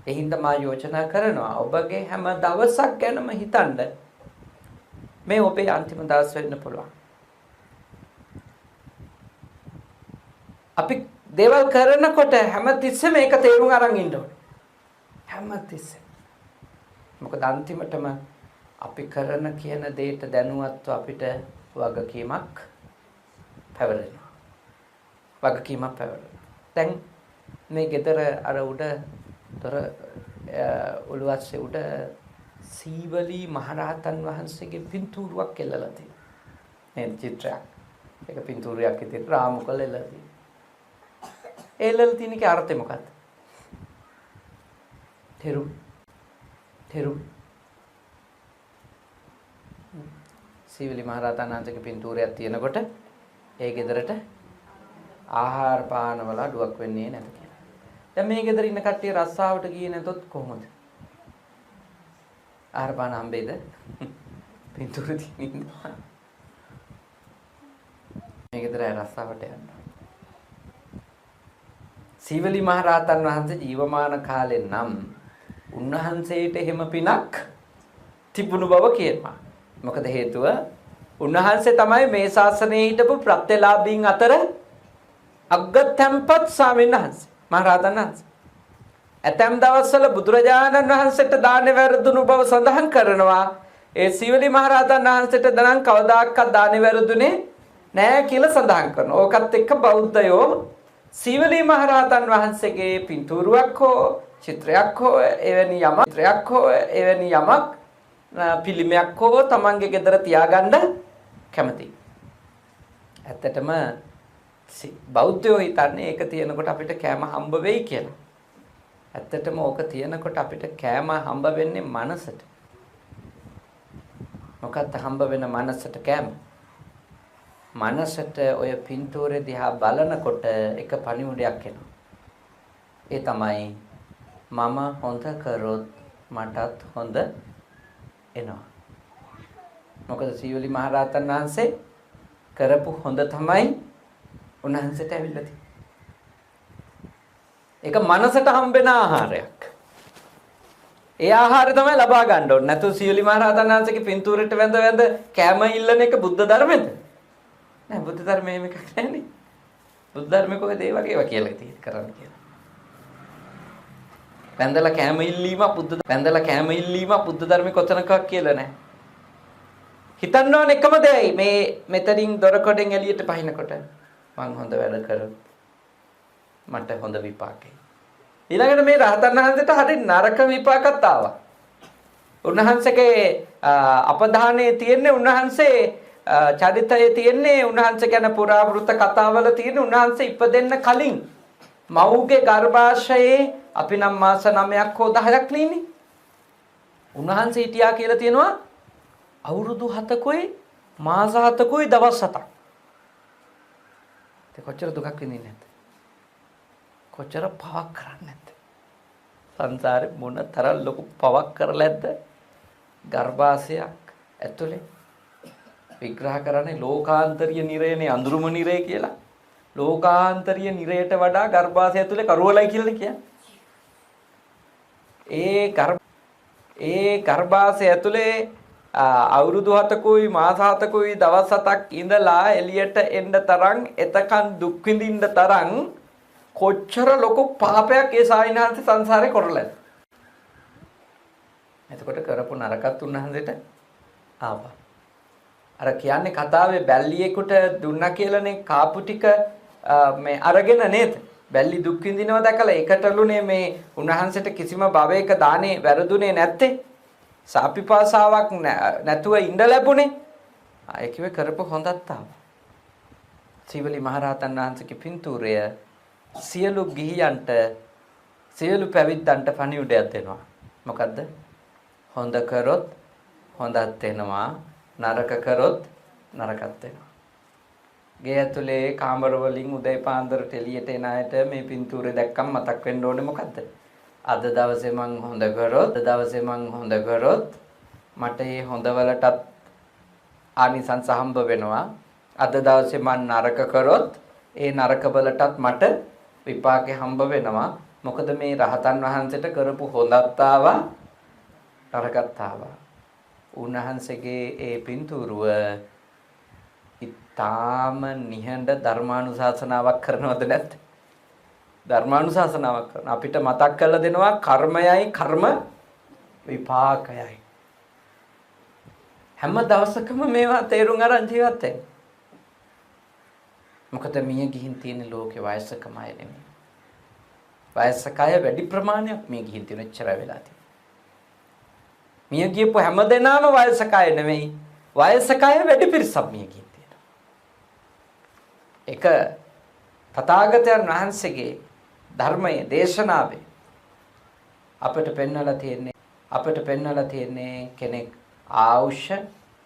ඒ හින්දා මා යෝජනා කරනවා ඔබගේ හැම දවසක් ගැනම හිතන්න. මේ ඔබේ අන්තිම දවස් වෙන්න පුළුවන්. අපි දේවල් කරනකොට හැමතිස්සෙම ඒක තේරුම් අරන් ඉන්න ඕනේ. හැමතිස්සෙම. මොකද අන්තිමටම අපි කරන කියන දෙයට දැනුවත්ව අපිට වගකීමක් පැවරෙනවා. දැන් මේ ගෙදර අර උඩ තොර උළුවස්සේ උඩ සීවලී මහරහතන් වහන්සේගේ පින්තූරුවක් එල්ලලා තියෙනවා. මේ චිත්‍රයක්. ඒක පින්තූරයක් ඉතින් රාමුකල එල්ලලා තියෙනවා. එල්ලලා තියෙන එකේ අර්ථය මොකක්ද? තෙරු සීවලී මහරහතන් වහන්සේගේ පින්තූරයක් තියෙනකොට ඒ ගෙදරට ආහාර පාන වල අඩුවක් වෙන්නේ නැත කියලා. දැන් මේ ගෙදර ඉන්න කට්ටිය රස්සාවට ගියේ නැතොත් කොහොමද? ආහාර පාන හම්බෙයිද? පින්තූර තියෙන. මේ ගෙදර රස්සාවට යනවා. සීවලී මහරහතන් වහන්සේ ජීවමාන කාලේ නම් උන්වහන්සේට එහෙම පිනක් තිබුණු බව කියනවා. මොකද හේතුව උන්වහන්සේ තමයි මේ ශාසනයේ හිටපු ප්‍රත්‍යලාභීන් අතර අග්ගතම්පත් ස්වාමීන් වහන්සේ මහරහතන් වහන්සේ. ඇතැම් දවස්වල බුදුරජාණන් වහන්සේට දානේ වැරදුණු බව සඳහන් කරනවා. ඒ සීවලී මහරහතන් වහන්සේට දනන් කවදාකවත් දානේ වැරදුනේ නැහැ කියලා සඳහන් කරනවා. ඕකත් එක්ක බෞද්ධයෝ සීවලී මහරහතන් වහන්සේගේ පින්තූරුවක් හෝ චිත්‍රයක් හෝ එවැනි යමක් පිළිමයක් හෝ තමන්ගේ ගෙදර තියාගන්න කැමතියි. ඇත්තටම බෞද්ධයෝ හිතන්නේ ඒක තියෙනකොට අපිට කෑම හම්බ වෙයි කියලා. ඇත්තටම ඕක තියෙනකොට අපිට කෑම හම්බ වෙන්නේ මනසට. මොකක්ද හම්බ වෙන මනසට කෑම? මනසට ඔය පින්තූරේ දිහා බලනකොට එක පණිවුඩයක් එනවා. ඒ තමයි මම හොඳ කරොත් මටත් හොඳ එනවා. මොකද සීවලී මහරහතන් වහන්සේ කරපු හොඳ තමයි උන්වහන්සේට ඇවිල්ලා තියෙන්නේ. ඒක මනසට හම්බෙන ආහාරයක්. ඒ ආහාරය තමයි ලබා ගන්න ඕනේ. නැතු සීවලී මහරහතන් වහන්සේගේ පින්තූරෙට වැඳ කෑම ඉල්ලන එක බුද්ධ ධර්මෙද? නෑ බුද්ධ ධර්මයේ මේක නැහැ. බුද්ධ ධර්මයේ කොහෙද ඒ වගේ ඒවා කියලා තියෙන්නේ කරන්න කියලා. වැඳලා කෑම ඉල්ලීම බුද්ධ ධර්මයේ කොතනකවත් කියලා නැහැ. හිතන්න ඕන එකම දෙයයි මේ මෙතනින් දොරකොඩෙන් එළියට පහිනකොට මං හොඳ වැඩ කරොත් මට හොඳ විපාකයි. ඊළඟට මේ රහතන් වහන්සේට හරි නරක විපාකත් ආවා. උන්වහන්සේගේ අපදානයේ තියෙන්නේ උන්වහන්සේ චරිතයේ තියෙන්නේ උන්වහන්සේ ගැන පුරාවෘත කතාවල තියෙන උන්වහන්සේ ඉපදෙන්න කලින් මව්ගේ ගර්භාෂයේ අපි නම් මාස 9ක් හෝ 10ක් නෙන්නේ. උන්වහන්සේ හිටියා කියලා තියෙනවා අවුරුදු 7කුයි මාස 7කුයි දවස් 7ක්. ඒ කොච්චර දුකක් විඳින්නේ නැද්ද? කොච්චර පවක් කරන්නේ නැද්ද? සංසාරේ මොන තරම් ලොකු පවක් කරලා ඇද්ද? ගර්භාෂයක් ඇතුලේ විග්‍රහ කරන්නේ ලෝකාන්තරීය නිරයනේ අඳුරුම නිරය කියලා. ලෝකාන්තරීය නිරයට වඩා ගර්භාෂය ඇතුලේ කරවලයි කියලා කියන්නේ. ඒ ගර්භාෂය ඇතුලේ අවුරුදු 7කුයි මාස 7කුයි දවස් 7ක් ඉඳලා එළියට එන්න තරම් එතකන් දුක් විඳින්න තරම් කොච්චර ලොකු පාපයක් ඒ සායිනාන්ත සංසාරේ කරලාද? එතකොට කරපු නරකත් උන්වහන්සේට ආවා. අර කියන්නේ කතාවේ බැල්ලියෙකුට දුන්නා කියලානේ කාපු ටික මේ අරගෙන නේද? බැල්ලි දුක් විඳිනවා දැකලා ඒකටලුනේ මේ උන්වහන්සේට කිසිම භවයක දානේ වැරදුනේ නැත්තේ. සාපිපාසාවක් නැතුව ඉඳ ලැබුණේ. ඒ කිව්වේ කරපු හොඳත් ආවා. සීවලි මහරහතන් වහන්සේගේ පින්තූරය සියලු ගිහියන්ට සියලු පැවිද්දන්ට පණිවිඩයක් දෙනවා. මොකද්ද? හොඳ කරොත් හොඳත් වෙනවා, නරක කරොත් නරකත් වෙනවා. ගේ ඇතුලේ කාමර වලින් උදේ පාන්දරට එළියට එන අයට මේ පින්තූරේ දැක්කම මතක් වෙන්න ඕනේ මොකද්ද? අද දවසේ මං හොඳ කරොත් මට මේ හොඳවලටත් ආනිසංස හම්බ වෙනවා. අද දවසේ මං නරක කරොත් ඒ නරක වලටත් මට විපාකේ හම්බ වෙනවා. මොකද මේ රහතන් වහන්සේට කරපු හොඳත් ආවා නරකත් ආවා. උන්වහන්සේගේ ඒ පින්තූරුව ඊටාම නිහඬ ධර්මානුශාසනාවක් කරනවද නැද්ද? ධර්මානුශාසනාවක් කරන අපිට මතක් කරලා දෙනවා කර්මයයි කර්ම විපාකයයි. හැම දවසකම මේවා තේරුම් අරන් ජීවත් වෙන්න. මොකද මිය ගිහින් තියෙන ලෝකේ වයසකම අය නෙමෙයි. වයසක අය වැඩි ප්‍රමාණයක් මිය ගිහින් තියෙන එච්චර වෙලා තියෙනවා. මිය ගියපු හැමදෙනාම වයසක අය නෙමෙයි. වයසක අය වැඩි පිරිසක් මිය ගිහින් තියෙනවා. ඒක තථාගතයන් වහන්සේගේ ධර්මයේ දේශනාවේ අපිට පෙන්වලා තියෙන්නේ කෙනෙක් ආයුෂ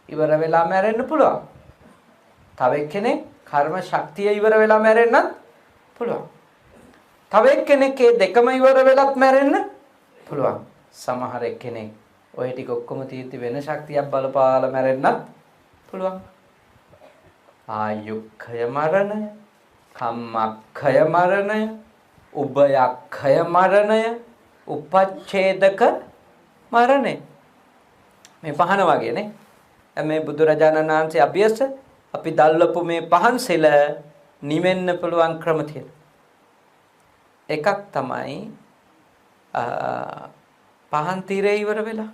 ඉවර වෙලා මැරෙන්න පුළුවන්. තව එක්කෙනෙක් කර්ම ශක්තිය ඉවර වෙලා මැරෙන්නත් පුළුවන්. තව එක්කෙනෙක් ඒ දෙකම ඉවර වෙලත් මැරෙන්න පුළුවන්. සමහර එක්කෙනෙක් ඔය ටික ඔක්කොම තීත්‍ති වෙන ශක්තියක් බලපාලා මැරෙන්නත් පුළුවන්. ආයුක්ඛය මරණය, කම්මක්ඛය මරණය, උභයක්ඛය මරණය, උපච්ඡේදක මරණය. මේ පහන වගේනේ. මේ බුදුරජාණන් වහන්සේ අභියස අපි දැල්ලපු මේ පහන් සෙල නිවෙන්න පුළුවන් ක්‍රම තියෙනවා. එකක් තමයි පහන් tire ඉවර වෙලා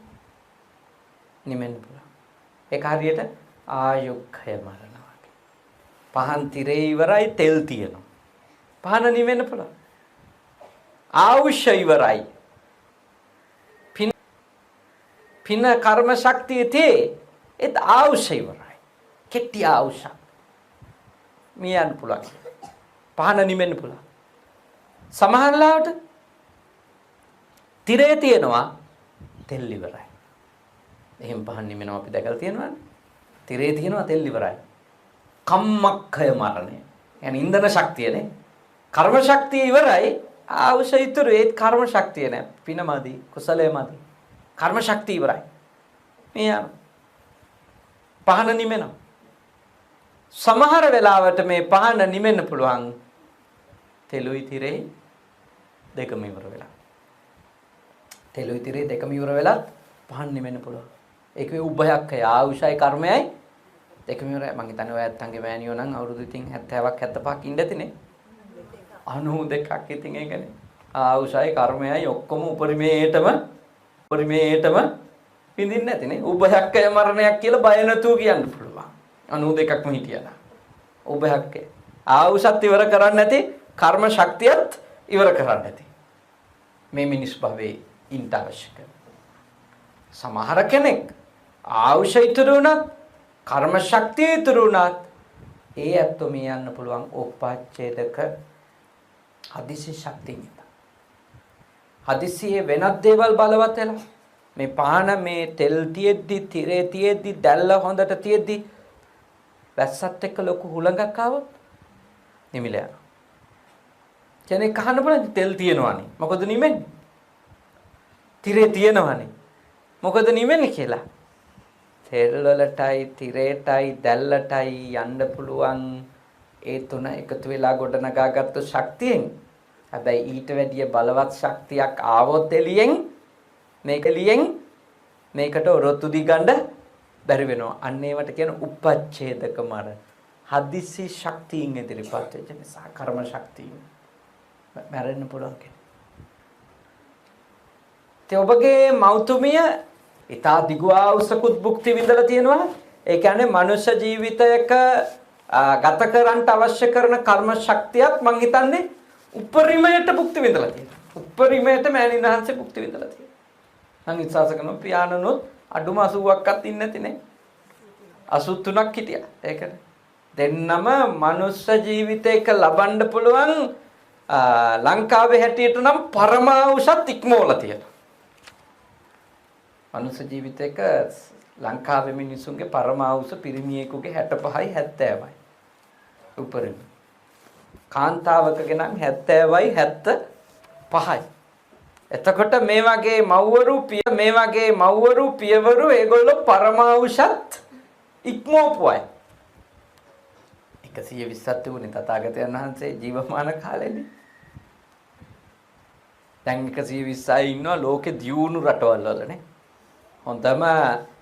නිවෙන්න පුළුවන්. ඒක හරියට ආයුක්ඛය මරණ වගේ. පහන් tire ඉවරයි තෙල් තියෙනවා. පහන නිවෙන්න පුළුවන්. ආයුෂ ඉවරයි. පින කර්ම ශක්තිය තේ ඒත් ආයුෂ ඉවරයි. කෙටි ආයුෂ. මියන්න පුළුවන්. පහන නිවෙන්න පුළුවන්. සමහරලාවට තිරේ තියෙනවා තෙල් ඉවරයි. එහෙම පහන් නිවෙනවා අපි දැකලා තියෙනවනේ. තිරේ තියෙනවා තෙල් ඉවරයි. කම්මක්ඛය මරණය. يعني ඉන්ධන ශක්තියනේ. කර්ම ශක්තිය ඉවරයි. ආයුෂ ඉතුරු ඒත් කර්ම ශක්තිය නෑ. පිනමදි කුසලයමදි. කර්ම ශක්තිය ඉවරයි. මේ යන පහන නිවෙනවා. සමහර වෙලාවට මේ පහන නිවෙන්න පුළුවන් තෙලුයි තිරේ දෙකම ඉවර වෙලා. තෙලුයි තිරේ දෙකම ඉවර වෙලත් පහන් නිවෙන්න පුළුවන්. ඒකේ උභයක්ඛය ආයුෂයි කර්මයයි දෙකම ඉවරයි. මං හිතන්නේ ඔය ඇත්තන්ගේ මෑණියෝ නම් අවුරුදු ඉතින් 70ක් 75ක් ඉන්න ඇතිනේ. 92ක් ඉතින් ඒකනේ. ආයුෂයි කර්මයයි ඔක්කොම උපරිමයටම විඳින්න නැතිනේ. උභයක්ඛය මරණයක් කියලා බය නැතුව කියන්න පුළුවන්. 92ක්ම හිටියලා. උභයක්ඛය. ආයුෂත් ඉවර කරන්නේ නැති, කර්ම ශක්තියත් ඉවර කරන්නේ නැති. මේ මිනිස් භවයේ ඉන්න අවශ්‍ය කරන. සමහර කෙනෙක් ආයුෂ ඉතුරු වුණත්, කර්ම ශක්තිය ඉතුරු වුණත් ඒ ඇත්තෝ මේ යන්න පුළුවන් උපච්ඡේදක හදිසි ශක්තියින්. හදිසියේ වෙනත් දේවල් බලවත් වෙලා මේ පහන මේ තෙල් තියෙද්දි තිරේ තියෙද්දි දැල්ල හොඳට තියෙද්දි වැස්සත් එක්ක ලොකු හුලඟක් ආවොත් නිමිල යනවා. කෙනෙක් අහන්න බලන්න තෙල් තියෙනවනේ. මොකද නිවෙන්නේ? තිරේ තියෙනවනේ. මොකද නිවෙන්නේ කියලා. තෙල් වලටයි තිරේටයි දැල්ලටයි යන්න පුළුවන් ඒ තුන එකතු වෙලා ගොඩනගාගත්තු ශක්තියෙන් හැබැයි ඊට වැඩිය බලවත් ශක්තියක් ආවොත් එළියෙන් මේකට ඔරොත්තු දිගන්න බැරි වෙනවා. අන්න ඒවට කියන උපච්ඡේදක මරණ. හදිසි ශක්තියින් ඉදිරිපත් වෙච්ච නිසා කර්ම ශක්තියින් මැරෙන්න පුළුවන් කෙනෙක්. ඒ ඔබගේ මෞතුමිය ඊතා දිගුආවුසකුත් භුක්ති විඳලා තියෙනවා. ඒ කියන්නේ මනුෂ්‍ය ජීවිතයක ගත කරන්න අවශ්‍ය කරන කර්ම ශක්තියත් මං හිතන්නේ උපරිමයට භුක්ති විඳලා තියෙනවා. උපරිමයට මෑණින්හන්සේ භුක්ති විඳලා තියෙනවා. මං විශ්වාස කරනවා පියාණනුත් අඩුම 80ක්වත් ඉන්නේ නැතිනේ. 83ක් හිටියා. ඒකනේ. දෙන්නම මනුෂ්‍ය ජීවිතයක ලබන්න පුළුවන් ලංකාවේ හැටියට නම් පරමාවුෂත් ඉක්මවලා තියෙනවා. මනුෂ්‍ය ජීවිතයක ලංකාවේ මිනිසුන්ගේ පරමාවුෂ පිරිමියෙකුගේ 65යි 70යි. උපරිම. කාන්තාවකගේ නම් 70යි 75යි. එතකොට මේ වගේ මව්වරු පියවරු ඒගොල්ලෝ පරමාවුෂත් ඉක්මවපු අය. 120ක් තිබුණේ තථාගතයන් වහන්සේ ජීවමාන කාලේදී. දැන් 120යි ඉන්නවා ලෝකේ දියුණු රටවල් වලනේ. හොඳම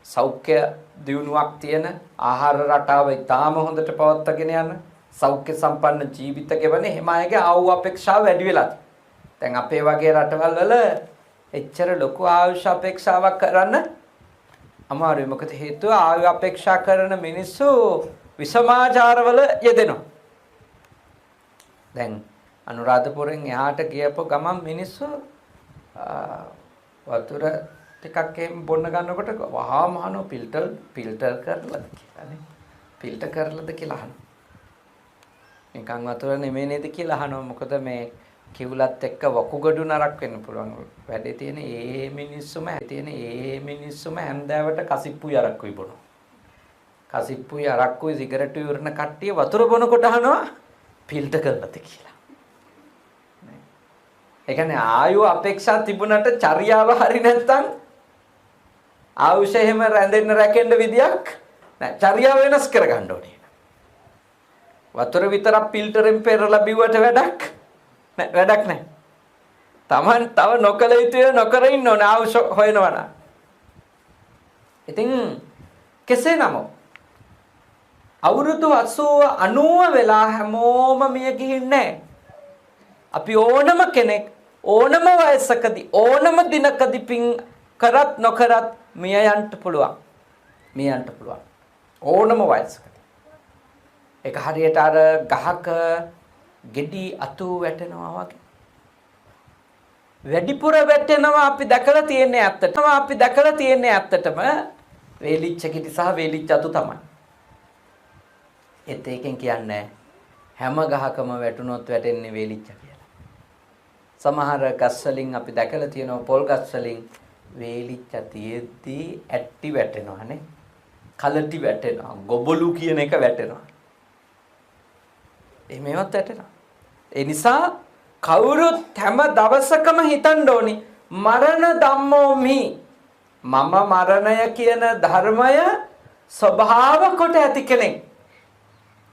සෞඛ්‍ය දියුණුවක් තියෙන ආහාර රටාව ඉතාම හොඳට පවත්වාගෙන යන සෞඛ්‍ය සම්පන්න ජීවිත ගෙවන එහෙම අයගේ ආයු අපේක්ෂාව වැඩි වෙලා තියෙනවා. දැන් අපේ වගේ රටවල් වල එච්චර ලොකු ආයුෂ අපේක්ෂාවක් කරන්න අමාරුයි. මොකද හේතුව ආයු අපේක්ෂා කරන මිනිස්සු විසමාචාරවල යෙදෙනවා. දැන් අනුරාධපුරෙන් එහාට ගියපො ගමන් මිනිස්සු වතුර ටිකක් එහෙම බොන්න ගන්නකොට වහාම අහනවා ෆිල්ටර් කරලාද කියලානේ. ෆිල්ටර් කරලාද කියලා අහනවා. නිකන් වතුර නෙමෙයි නේද කියලා අහනවා. මොකද මේ කිවුලත් එක්ක වකුගඩු නරක් වෙන්න පුළුවන්. වැඩේ තියෙන ඒ මිනිස්සුම හැන්දෑවට කසිප්පුයි අරක්කුයි බොනවා. කසිප්පුයි අරක්කුයි සිගරට් ඉවරන කට්ටිය වතුර බොනකොට අහනවා ෆිල්ටර් කරලාද කියලා. ඒ කියන්නේ ආයු අපේක්ෂා තිබුණට චර්යාව හරි නැත්නම් ආයුෂ එහෙම රැඳෙන්න රැකෙන්න විදියක් නෑ. චර්යාව වෙනස් කරගන්න ඕනේ. වතුර විතරක් ෆිල්ටරෙන් පෙරලා බිව්වට වැඩක් නෑ. Taman තව නොකල යුතුය නොකර ඉන්න ඕනේ ආයුෂ හොයනවා නම්. ඉතින් කෙසේ නමුත් අවුරුදු 80 90 වෙලා හැමෝම මිය ගිහින්නේ. අපි ඕනම කෙනෙක් ඕනම වයසකදී ඕනම දිනකදී පින් කරත් නොකරත් මිය යන්න පුළුවන්. ඕනම වයසකදී. ඒක හරියට අර ගහක ගෙඩි අතු වැටෙනවා වගේ. වැඩිපුර වැටෙනවා අපි දැකලා තියෙන්නේ ඇත්තටම වේලිච්ච ගෙඩි සහ වේලිච්ච අතු තමයි. ඒකෙන් කියන්නේ හැම ගහකම වැටුනොත් වැටෙන්නේ වේලිච්ච කියලා. සමහර ගස් වලින් අපි දැකලා තියෙනවා පොල් ගස් වලින් වේලිච්ච තියෙද්දී ඇට්ටි වැටෙනවා නේ. කලටි වැටෙනවා. ගොබලු කියන එක වැටෙනවා. එහෙමවත් වැටෙනවා. ඒ නිසා කවුරුත් හැම දවසකම හිතන්න ඕනි මරණ ධම්මෝමි. මම මරණය කියන ධර්මය ස්වභාව කොට ඇති කෙනෙක්.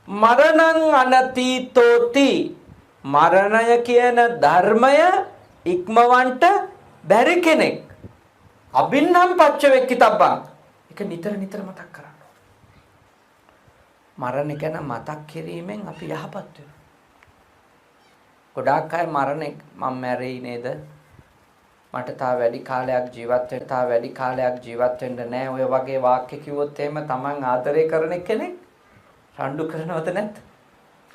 මරණං අනතීතෝති. මරණය කියන ධර්මය ඉක්මවන්ට බැරි කෙනෙක්. අබින්නම් පච්චවෙක්කිතබ්බං. ඒක නිතර මතක් කරන්න. මරණ ගැන මතක් කිරීමෙන් අපි යහපත් වෙනවා. ගොඩාක් අය මරණය මම මැරෙයි නේද? මට තා වැඩි කාලයක් ජීවත් වෙන්න නෑ. ඔය වගේ වාක්‍ය කිව්වොත් එහෙම Taman ආදරය කරන කෙනෙක් රණ්ඩු කරනවද නැද්ද?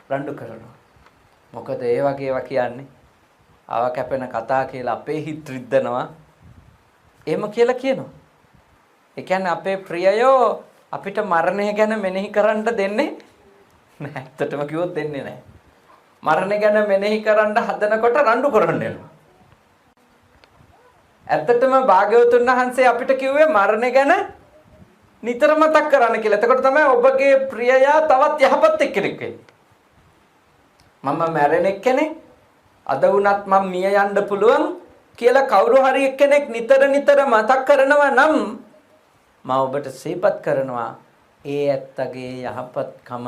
රණ්ඩු කරනවා. මොකද ඒ වගේ ඒවා කියන්නේ ආව කැපෙන කතා කියලා අපේ හිත රිද්දනවා. එහෙම කියලා කියනවා. ඒ කියන්නේ අපේ ප්‍රියයෝ අපිට මරණය ගැන මෙනෙහි කරන්න දෙන්නේ නැහැ. ඇත්තටම කිව්වොත් දෙන්නේ නැහැ. මරණය ගැන මෙනෙහි කරන්න හදනකොට රණ්ඩු කරන්න යනවා. ඇත්තටම භාග්‍යවතුන් වහන්සේ අපිට කිව්වේ මරණය ගැන නිතර මතක් කරන්න කියලා. එතකොට තමයි ඔබගේ ප්‍රියයා තවත් යහපත් එක්කෙනෙක් වෙන්නේ. මම මැරෙන කෙනෙක් අද වුණත් මම මිය යන්න පුළුවන් කියලා කවුරු හරි එක්කෙනෙක් නිතර මතක් කරනවා නම් මම ඔබට සිහිපත් කරනවා ඒ ඇත්තගේ යහපත්කම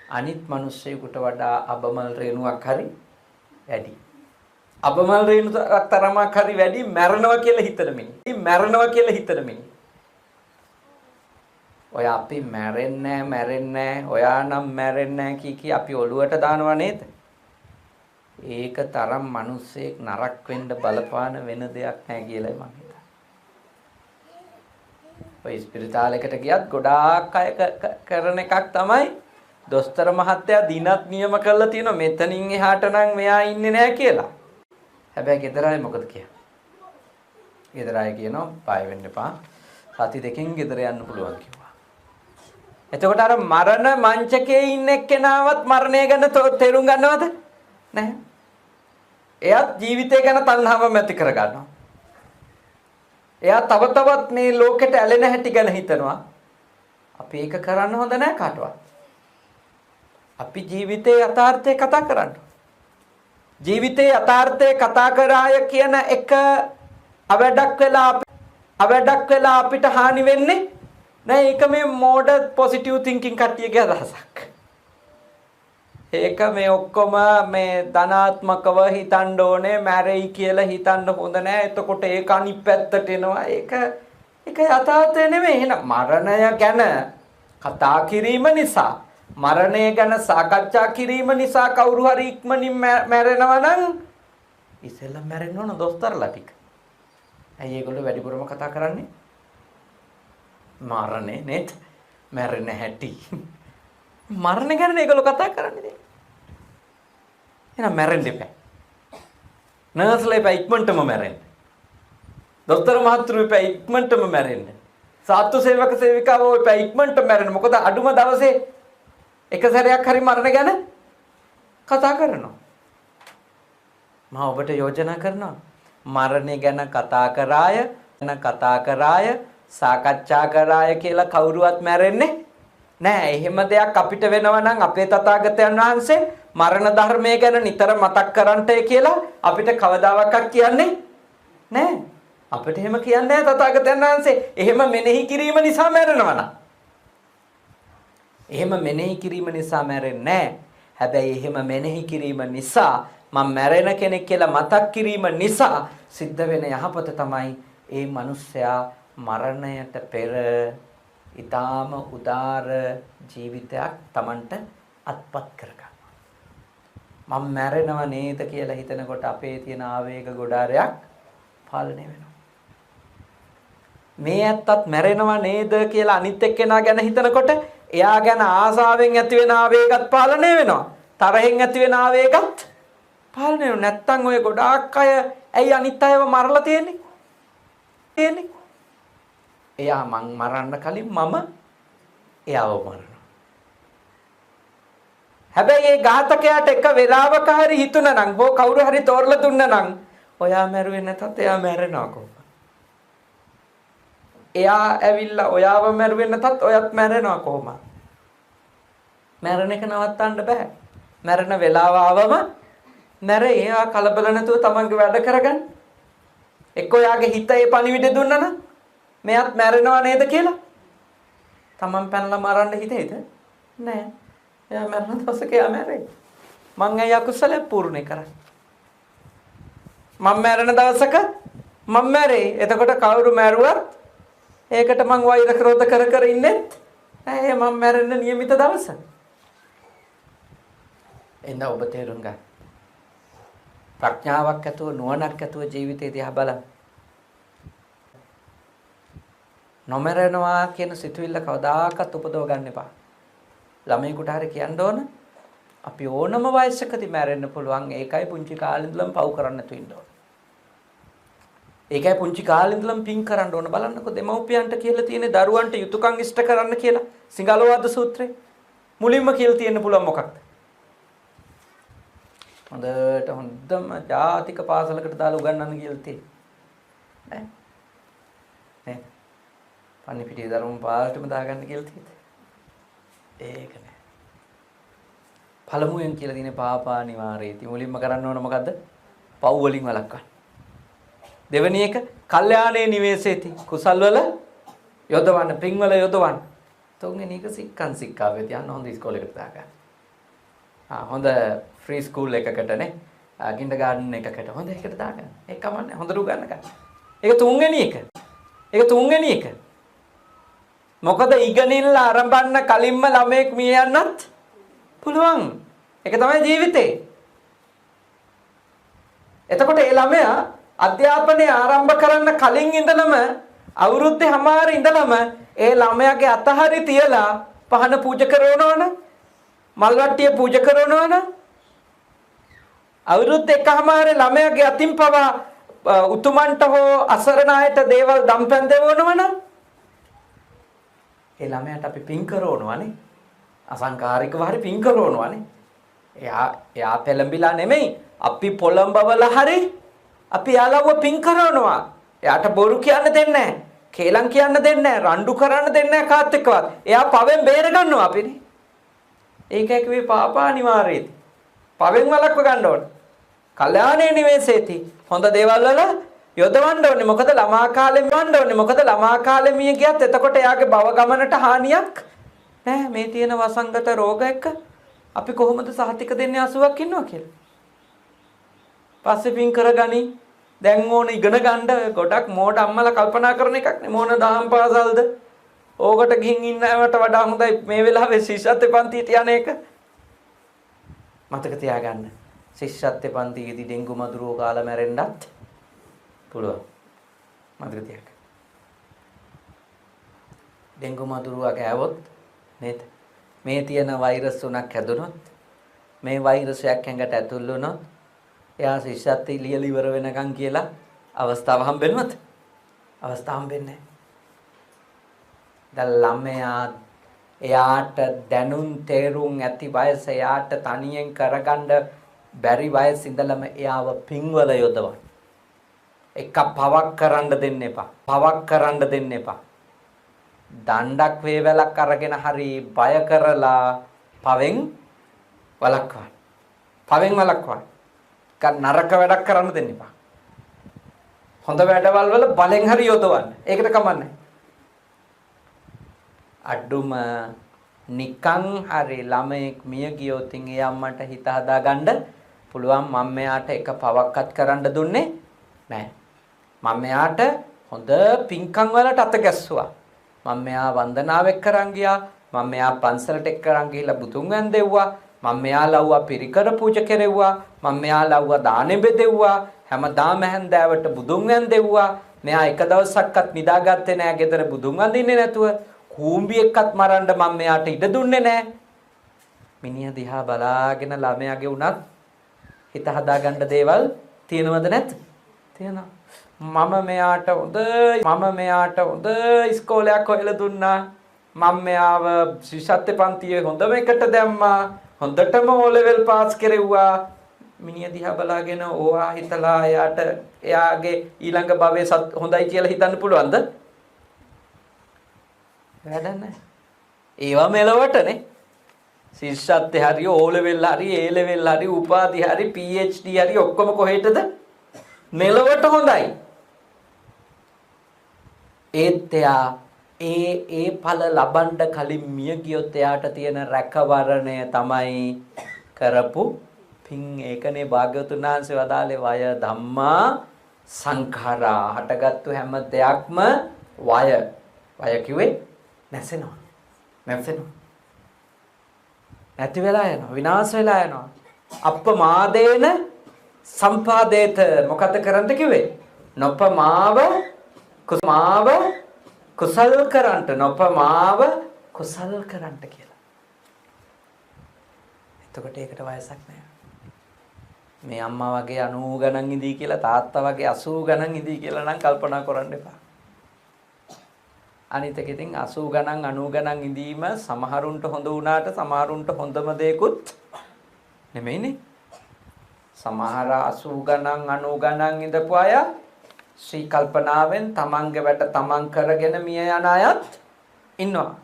අනිත් මිනිස්සෙකුට වඩා අබමල් රේණුවක් හරි වැඩි. අබමල් රේණුවක් තරමක් හරි වැඩි මැරෙනවා කියලා හිතන මිනිහ. මැරෙනවා කියලා හිතන මිනිහ. ඔය අපි මැරෙන්නේ ඔයා නම් මැරෙන්නේ කී අපි ඔළුවට දානවා නේද? ඒක තරම් මිනිස්සෙක් නරක වෙන්න බලපාන වෙන දෙයක් නැහැ කියලා මම හිතනවා. ඔය ස්පිරිතාලයකට ගියත් ගොඩාක් අය කරන එකක් තමයි දොස්තර මහත්තයා දිනක් නියම කරලා තියෙනවා මෙතනින් එහාට නම් මෙයා ඉන්නේ නැහැ කියලා. හැබැයි ගෙදර අය මොකද කියන්නේ? ගෙදර අය කියනවා බය වෙන්න එපා. සති දෙකකින් ගෙදර යන්න පුළුවන් කිව්වා. එතකොට අර මරණ මංචකයේ ඉන්න එක්කෙනාවත් මරණය ගැන තේරුම් ගන්නවද? නැහැ. එයාත් ජීවිතය ගැන තණ්හාවම ඇති කර ගන්නවා. එයා තව තවත් මේ ලෝකෙට ඇලෙන හැටි ගැන හිතනවා. අපි ඒක කරන්න හොඳ නැහැ කාටවත්. අපි ජීවිතයේ යථාර්ථය කතා කරන්න. ජීවිතයේ යථාර්ථය කතා කරාය කියන එක අවඩක් වෙලා අපිට හානි වෙන්නේ නෑ. ඒක මේ මෝඩ පොසිටිව් තින්කින් කට්ටියගේ අදහසක්. ඒක මේ ඔක්කොම මේ ධනාත්මකව හිතන්න ඕනේ මැරෙයි කියලා හිතන්න හොඳ නෑ. එතකොට ඒක අනිත් පැත්තට එනවා. ඒක යථාර්ථය නෙමෙයි. එහෙනම් මරණය ගැන කතා කිරීම නිසා මරණය ගැන සාකච්ඡා කිරීම නිසා කවුරු හරි ඉක්මනින් මැරෙනවා නම් ඉස්සෙල්ලා මැරෙන්න ඕන දොස්තරලා ටික. ඇයි ඒගොල්ලෝ වැඩිපුරම කතා කරන්නේ? මරණය නේද? මැරෙන හැටි. මරණ ගැන ඒගොල්ලෝ කතා කරන්නේ. එහෙනම් මැරෙන්න එපා. නර්ස්ලා එපා ඉක්මනටම මැරෙන්න. දොස්තර මහත්තුරු එපා ඉක්මනටම මැරෙන්න. සාත්තු සේවක සේවිකාවෝ එපා ඉක්මනට මැරෙන්න. මොකද අඩුම දවසේ එක සැරයක් හරි මරණ ගැන කතා කරනවා. මම ඔබට යෝජනා කරනවා මරණය ගැන කතා කරාය සාකච්ඡා කරාය කියලා කවුරුවත් මැරෙන්නේ නෑ. එහෙම දෙයක් අපිට වෙනවා නම් අපේ තථාගතයන් වහන්සේ මරණ ධර්මය ගැන නිතර මතක් කරන්ටය කියලා අපිට කවදාවත් කියන්නේ නෑ. අපිට එහෙම කියන්නේ නෑ තථාගතයන් වහන්සේ. එහෙම මෙනෙහි කිරීම නිසා මැරෙනවා නම්. එහෙම මෙනෙහි කිරීම නිසා මැරෙන්නේ නෑ. හැබැයි එහෙම මෙනෙහි කිරීම නිසා මම මැරෙන කෙනෙක් කියලා මතක් කිරීම නිසා සිද්ධ වෙන යහපත තමයි ඒ මිනිස්සයා මරණයට පෙර ඊටාම උදාර ජීවිතයක් Tamanට අත්පත් කරගන්නවා. මම මැරෙනව නේද කියලා හිතනකොට අපේ තියෙන ආවේග ගොඩාරයක් පාලනය වෙනවා. මේ ඇත්තත් මැරෙනව නේද කියලා අනිත් එක්කෙනා ගැන හිතනකොට එයා ගැන ආසාවෙන් ඇති වෙන ආවේගත් පාලනය වෙනවා. තරහෙන් ඇති වෙන ආවේගත් පාලනය වෙනවා. නැත්තම් ඔය ගොඩාක් අය ඇයි අනිත් අයව මරලා තියෙන්නේ? එයා මං මරන්න කලින් මම එයාව මරනවා. හැබැයි ඒ ඝාතකයාට එක වෙලාවක හරි හිතුණා නම් හෝ කවුරු හරි තෝරලා දුන්නා නම් ඔයා මැරුවේ නැතත් එයා මැරෙනවා කොහොමද? එයා ඇවිල්ලා ඔයාව මැරුවේ නැතත් ඔයත් මැරෙනවා කොහොමද? මැරෙන එක නවත්තන්න බෑ. මැරෙන වෙලාව ආවම මැරේ. එයා කලබල නැතුව තමන්ගේ වැඩ කරගන්න. එක්ක ඔයාගේ හිත ඒ පණිවිඩ දුන්නා නම් මෙයාත් මැරෙනවා නේද කියලා තමන් පැනලා මරන්න හිතේද? නෑ. එයා මැරෙන දවසක එයා මැරෙයි. මං ඇයි අකුසලයක් පූර්ණේ කරන්නේ? මම මැරෙන දවසක මම මැරෙයි. එතකොට කවුරු මැරුවත් ඒකට මං වෛර ක්‍රෝධ කර ඉන්නෙත් නෑ. මම මැරෙන්න નિયમિત දවස. එන්න ඔබ තේරුම් ගන්න. ප්‍රඥාවක් ඇතුව නුවණක් ඇතුව ජීවිතය දිහා බලන්න. නොමරනවා කියන සිතුවිල්ල කවදාකවත් උපදව ගන්න එපා. ළමයෙකුට හරි කියන්න ඕන අපි ඕනම වයසකදී මැරෙන්න පුළුවන්. ඒකයි පුංචි කාලේ ඉඳලම පව් කරන්න නැතුව ඉන්න ඕන. ඒකයි පුංචි කාලේ ඉඳලම පින් කරන්න ඕන. බලන්නකො දෙමව්පියන්ට කියලා තියෙන දරුවන්ට යුතුයකම් ඉෂ්ට කරන්න කියලා සිංහලවාද සූත්‍රේ මුලින්ම කියලා තියෙන්න පුළුවන් මොකක්ද? හොඳම ජාතික පාසලකට දාලා උගන්වන්න කියලා තියෙන්නේ. නේ? පන්නිපිටියේ ධර්ම පාඩම දාගන්න කියලා තියෙන්නේ. ඒක නෑ. පළමුවෙන් කියලා තියෙන්නේ පාපා නිවාරේති. මුලින්ම කරන්න ඕන මොකද්ද? පව් වලින් වළක්වන්න. දෙවෙනි එක කල්යාණේ නිවේසේති. කුසල් වල යොදවන්න, පින් වල යොදවන්න. තුන්වෙනි එක සික්ඛං සික්ඛාවේ තියන්න හොඳ ඉස්කෝලේකට දාගන්න. හොඳ ෆ්‍රී ස්කූල් එකකටනේ කින්ඩර්ගාඩන් එකකට හොඳ එකට දාගන්න. ඒක කමන්නේ හොඳට උගන්න ගන්න. ඒක තුන්වෙනි එක. ඒක තුන්වෙනි එක. මොකද ඉගෙනින්න ආරම්භන්න කලින්ම ළමයෙක් මිය යන්නත් පුළුවන්. ඒක තමයි ජීවිතේ. එතකොට ඒ ළමයා අධ්‍යාපනය ආරම්භ කරන්න කලින් ඉඳලම අවුරුද්දේ හැමාර ඉඳලම ඒ ළමයාගේ අතහරි තියලා පහන පූජා කරනවනේ මල් වට්ටිය පූජා කරනවනේ අවුරුද්ද එකමාරේ ළමයාගේ අතින් පවා උතුමන්ට හෝ අසරණ අයට දේවල් දම්පැන් දෙවනවනේ ඒ ළමයාට අපි පින් කරනවනේ අසංකාරිකව හරි පින් කරනවනේ එයා පෙළඹිලා නෙමෙයි අපි පොළඹවල හරි අපි යාළුව පින් කරනවා එයාට බොරු කියන්න දෙන්නේ නැහැ කේලම් කියන්න දෙන්නේ නැහැ රණ්ඩු කරන්න දෙන්නේ නැහැ කාත් එක්කවත් එයා පවෙන් බේර ගන්නවා අපිනේ ඒකයි කිව්වේ පාපා අනිවාර්යයි පවෙන් වළක්ව ගන්න ඕනේ කල්යාණේ නිවේසේති හොඳ දේවල් වල යොදවන්න ඕනේ මොකද ළමා කාලේ යොදවන්න ඕනේ මොකද ළමා කාලේ මිය ගියත් එතකොට එයාගේ භව ගමනට හානියක් නැහැ මේ තියෙන වසංගත රෝග එක්ක අපි කොහොමද සහතික දෙන්නේ 80ක් ඉන්නවා කියලා පස්සේ පින් කරගනි දැන් ඕන ඉගෙන ගන්න ගොඩක් මෝඩ අම්මලා කල්පනා කරන එකක් නේ මොන දහම් පාසල්ද ඕකට ගිහින් ඉන්නවට වඩා හොඳයි මේ වෙලාවේ ශිෂ්‍යත්ව පන්තියට යන එක මතක තියාගන්න ශිෂ්‍යත්ව පන්තියේදී ඩෙන්ගු මදුරුව කාලා මැරෙන්නත් පුළුවන් මතක තියාගන්න ඩෙන්ගු මදුරුව ගෑවොත් නේද මේ තියෙන වෛරස් තුනක් හැදුනොත් මේ වෛරසයක් ඇඟට ඇතුල් වුණොත් එයා ශිෂ්‍යත්වය ලියලා ඉවර වෙනකන් කියලා අවස්ථාව හම්බෙන්නවද? අවස්ථාව හම්බෙන්නේ නැහැ. දැන් ළමයා එයාට දැනුම් තේරුම් ඇති වයස එයාට තනියෙන් කරගන්න බැරි වයස ඉඳලම එයාව පින්වල යොදවන්න. එක පවක් කරන්න දෙන්න එපා. පවක් කරන්න දෙන්න එපා. දණ්ඩක් වේවැලක් අරගෙන හරි බය කරලා පවෙන් වළක්වන්න. පවෙන් වළක්වන්න. නරක වැඩක් කරන්න දෙන්න එපා. හොඳ වැඩවල් වල බලෙන් හරි යොදවන්න. ඒකට කමන්නේ. අඩුම නිකං හරි ළමෙක් මිය ගියොත් ඒ අම්මට හිත හදාගන්න පුළුවන් මම මෙයාට එක පවක්වත් කරන්න දුන්නේ නැහැ. මම මෙයාට හොඳ පින්කම් වලට අත ගැස්සුවා. මම මෙයා වන්දනාවෙක් කරන් ගියා. මම මෙයා පන්සලට එක්ක කරන් ගිහිල්ලා බුදුන් වැන්දෙව්වා. මම මෙයාලව්වා පිරිකර පූජා කෙරෙව්වා මම මෙයාලව්වා දානෙ බෙදෙව්වා හැමදාම හැන්දෑවට බුදුන් වැන්දෙව්වා මෙයා එක දවසක්වත් නිදාගත්තේ නෑ ගෙදර බුදුන් වඳින්නේ නැතුව කූඹියෙක්වත් මරන්න මම මෙයාට ඉඩ දුන්නේ නෑ මිනිහා දිහා බලාගෙන ළමයාගේ උනත් හිත හදාගන්න දේවල් තියෙනවද නැත් තියෙනවා මම මෙයාට හොඳ ඉස්කෝලයක් හොයලා දුන්නා මම මෙයාව ශිෂ්‍යත්ව පන්තියේ හොඳම එකට දැම්මා හොඳටම O level පාස් කෙරෙව්වා මිනිහ දිහා බලාගෙන ඕවා හිතලා එයාගේ ඊළඟ භවයේ හොඳයි කියලා හිතන්න පුළුවන්ද? වැඩ නැහැ. ඒවා මෙලවටනේ. ශිෂ්‍යත්වයේ හරි O level හරි A level හරි උපාධි හරි PhD හරි ඔක්කොම කොහෙටද? මෙලවට හොඳයි. ඒත් එයා ඒ ඵල ලබන්න කලින් මිය ගියොත් එයාට තියෙන රැකවරණය තමයි කරපු පින් ඒකනේ භාග්‍යවතුන් වහන්සේ වදාළේ වය ධම්මා සංඛාරා හටගත්තු හැම දෙයක්ම වය කිව්වේ නැසෙනවා නැති වෙලා යනවා විනාශ වෙලා යනවා අප්පමාදේන සම්පාදේත මොකද කරන්න කිව්වේ නොපමාව කුමාව කුසල් කරන්ට නොපමාව කුසල් කරන්ට කියලා. එතකොට ඒකට වයසක් නැහැ. මේ අම්මා වගේ 90 ගණන් ඉඳී කියලා තාත්තා වගේ 80 ගණන් ඉඳී කියලා නම් කල්පනා කරන්න එපා. අනිත් එක ඉතින් 80 ගණන් 90 ගණන් ඉඳීම සමහරුන්ට හොඳ වුණාට සමහරුන්ට හොඳම දෙයක්ුත් නෙමෙයිනේ. සමහර 80 ගණන් 90 ගණන් ඉඳපු අය ශ්‍රී කල්පනාවෙන් තමන්ගේ වැඩ තමන් කරගෙන මිය යන අයත් ඉන්නවා.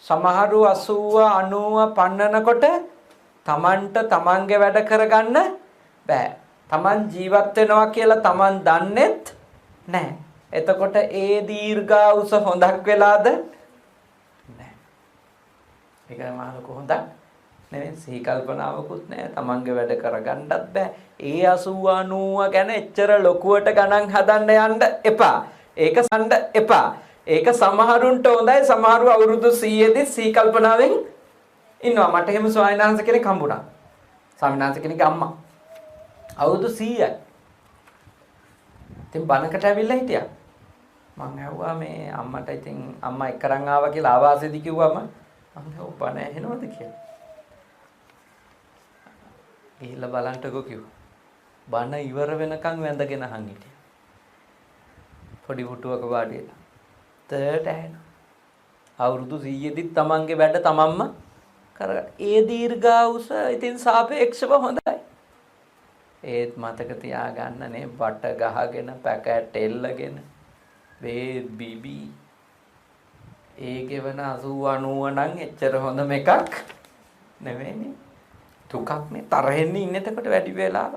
සමහරු 80 90 පන්නනකොට තමන්ට තමන්ගේ වැඩ කරගන්න බෑ. තමන් ජීවත් වෙනවා කියලා තමන් දන්නෙත් නැහැ. එතකොට ඒ දීර්ඝායුෂ හොඳක් වෙලාද? නැහැ. ඒක මහලක හොඳක් නෙවෙයි සිහි කල්පනාවකුත් නැහැ. තමන්ගේ වැඩ කරගන්නත් බෑ. ඒ 80 90 ගැන එච්චර ලොකුවට ගණන් හදන්න යන්න එපා. ඒක සම්ඩ එපා. ඒක සමහරුන්ට හොඳයි. සමහරු අවුරුදු 100 දී සිහි කල්පනාවෙන් ඉන්නවා. මට එහෙම ස්වාමීන් වහන්සේ කෙනෙක් හම්බුණා. ස්වාමීන් වහන්සේ කෙනෙක්ගේ අම්මා අවුරුදු 100යි. ඉතින් බණකට ඇවිල්ලා හිටියා. මං ඇහුවා මේ අම්මට ඉතින් අම්මා එක්කරන් ආවා කියලා ආවාසෙදි කිව්වම මං ඇහුවා බණ ඇහෙනවද කියලා. ගිහිල්ලා බලන්ටකෝ කිව්වා. බණ ඉවර වෙනකන් වැඳගෙන අහන් හිටියා. පොඩි පුටුවක වාඩි වෙලා. තේට ඇහෙනවා. අවුරුදු 100 දිත් තමන්ගේ වැඩ තමන්ම කරගන්න. ඒ දීර්ඝායුෂ ඉතින් සාපේක්ෂව හොඳයි. ඒත් මතක තියාගන්න නේ බට ගහගෙන පැකට් එල්ලගෙන වේත් බීබි ඒකේ වෙන 80 90 නම් එච්චර හොඳම එකක් නෙවෙයිනේ. දුකක් නේ තරහෙන් ඉන්න එතකොට වැඩි වෙලාව.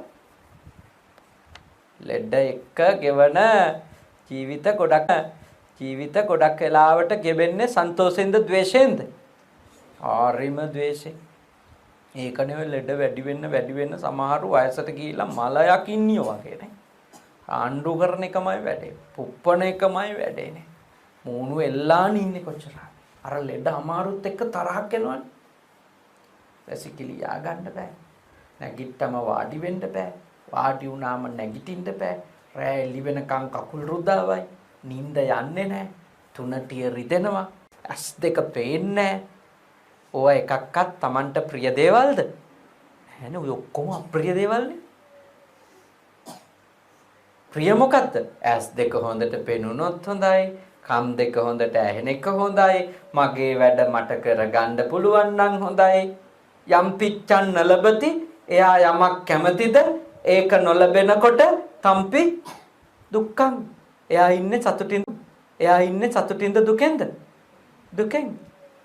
ලෙඩ එක ගෙවන ජීවිත ගොඩක් වෙලාවට ගෙවෙන්නේ සන්තෝෂෙන්ද ද්වේෂයෙන්ද? ආරිම ද්වේෂේ. ඒක නෙවෙයි ලෙඩ වැඩි වෙන්න සමහරු වයසට ගිහිලා මලයක් ඉන්නියෝ වගේ නේ. ආණ්ඩු කරන එකමයි වැඩේ. පුප්පන එකමයි වැඩේ නේ. මූණු එල්ලාන ඉන්නේ කොච්චර. අර ලෙඩ අමාරුත් එක්ක තරහක් එනවනේ. වැසිකිලි යා ගන්න බෑ. නැගිට්ටම වාඩි වෙන්න බෑ. වාඩි වුණාම නැගිටින්න බෑ. රෑ එළි වෙනකන් කකුල් රුදාවයි. නිින්ද යන්නේ නැහැ. තුනටිය රිදෙනවා. ඇස් දෙක පේන්නේ නැහැ. ඔය එකක්වත් Tamanට ප්‍රිය දේවල්ද? නැහැනේ ඔය ඔක්කොම අප්‍රිය දේවල්නේ. ප්‍රිය මොකද්ද? ඇස් දෙක හොඳට පෙනුනොත් හොඳයි. කම් දෙක හොඳට ඇහෙන එක හොඳයි. මගේ වැඩ මට කරගන්න පුළුවන් නම් හොඳයි. යම් පිච්ඡන් නලබති එයා යමක් කැමතිද ඒක නොලබෙනකොට තම්පි දුක්ඛං. එයා ඉන්නේ සතුටින්ද දුකෙන්ද?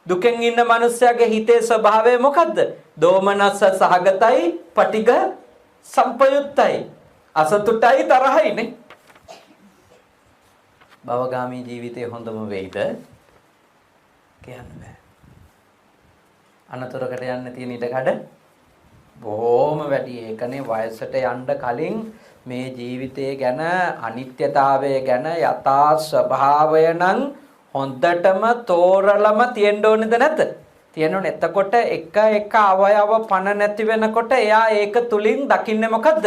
දුකෙන් ඉන්න මනුස්සයාගේ හිතේ ස්වභාවය මොකද්ද? දෝමනස්ස සහගතයි, පටිඝ සම්පයුත්තයි, අසතුටයි තරහයිනේ. භවගාමී ජීවිතේ හොඳම වෙයිද? කියන්න බෑ. අනතුරකට යන්න තියෙන ඉඩකඩ බොහොම වැඩි. ඒකනේ වයසට යන්න කලින් මේ ජීවිතය ගැන අනිත්‍යතාවය ගැන යථා ස්වභාවය නම් හොඳටම තෝරලම තියෙන්න ඕනේද නැද්ද? තියෙනවනේ. එතකොට එක අවයව පණ නැති වෙනකොට එයා ඒක තුලින් දකින්නේ මොකද්ද?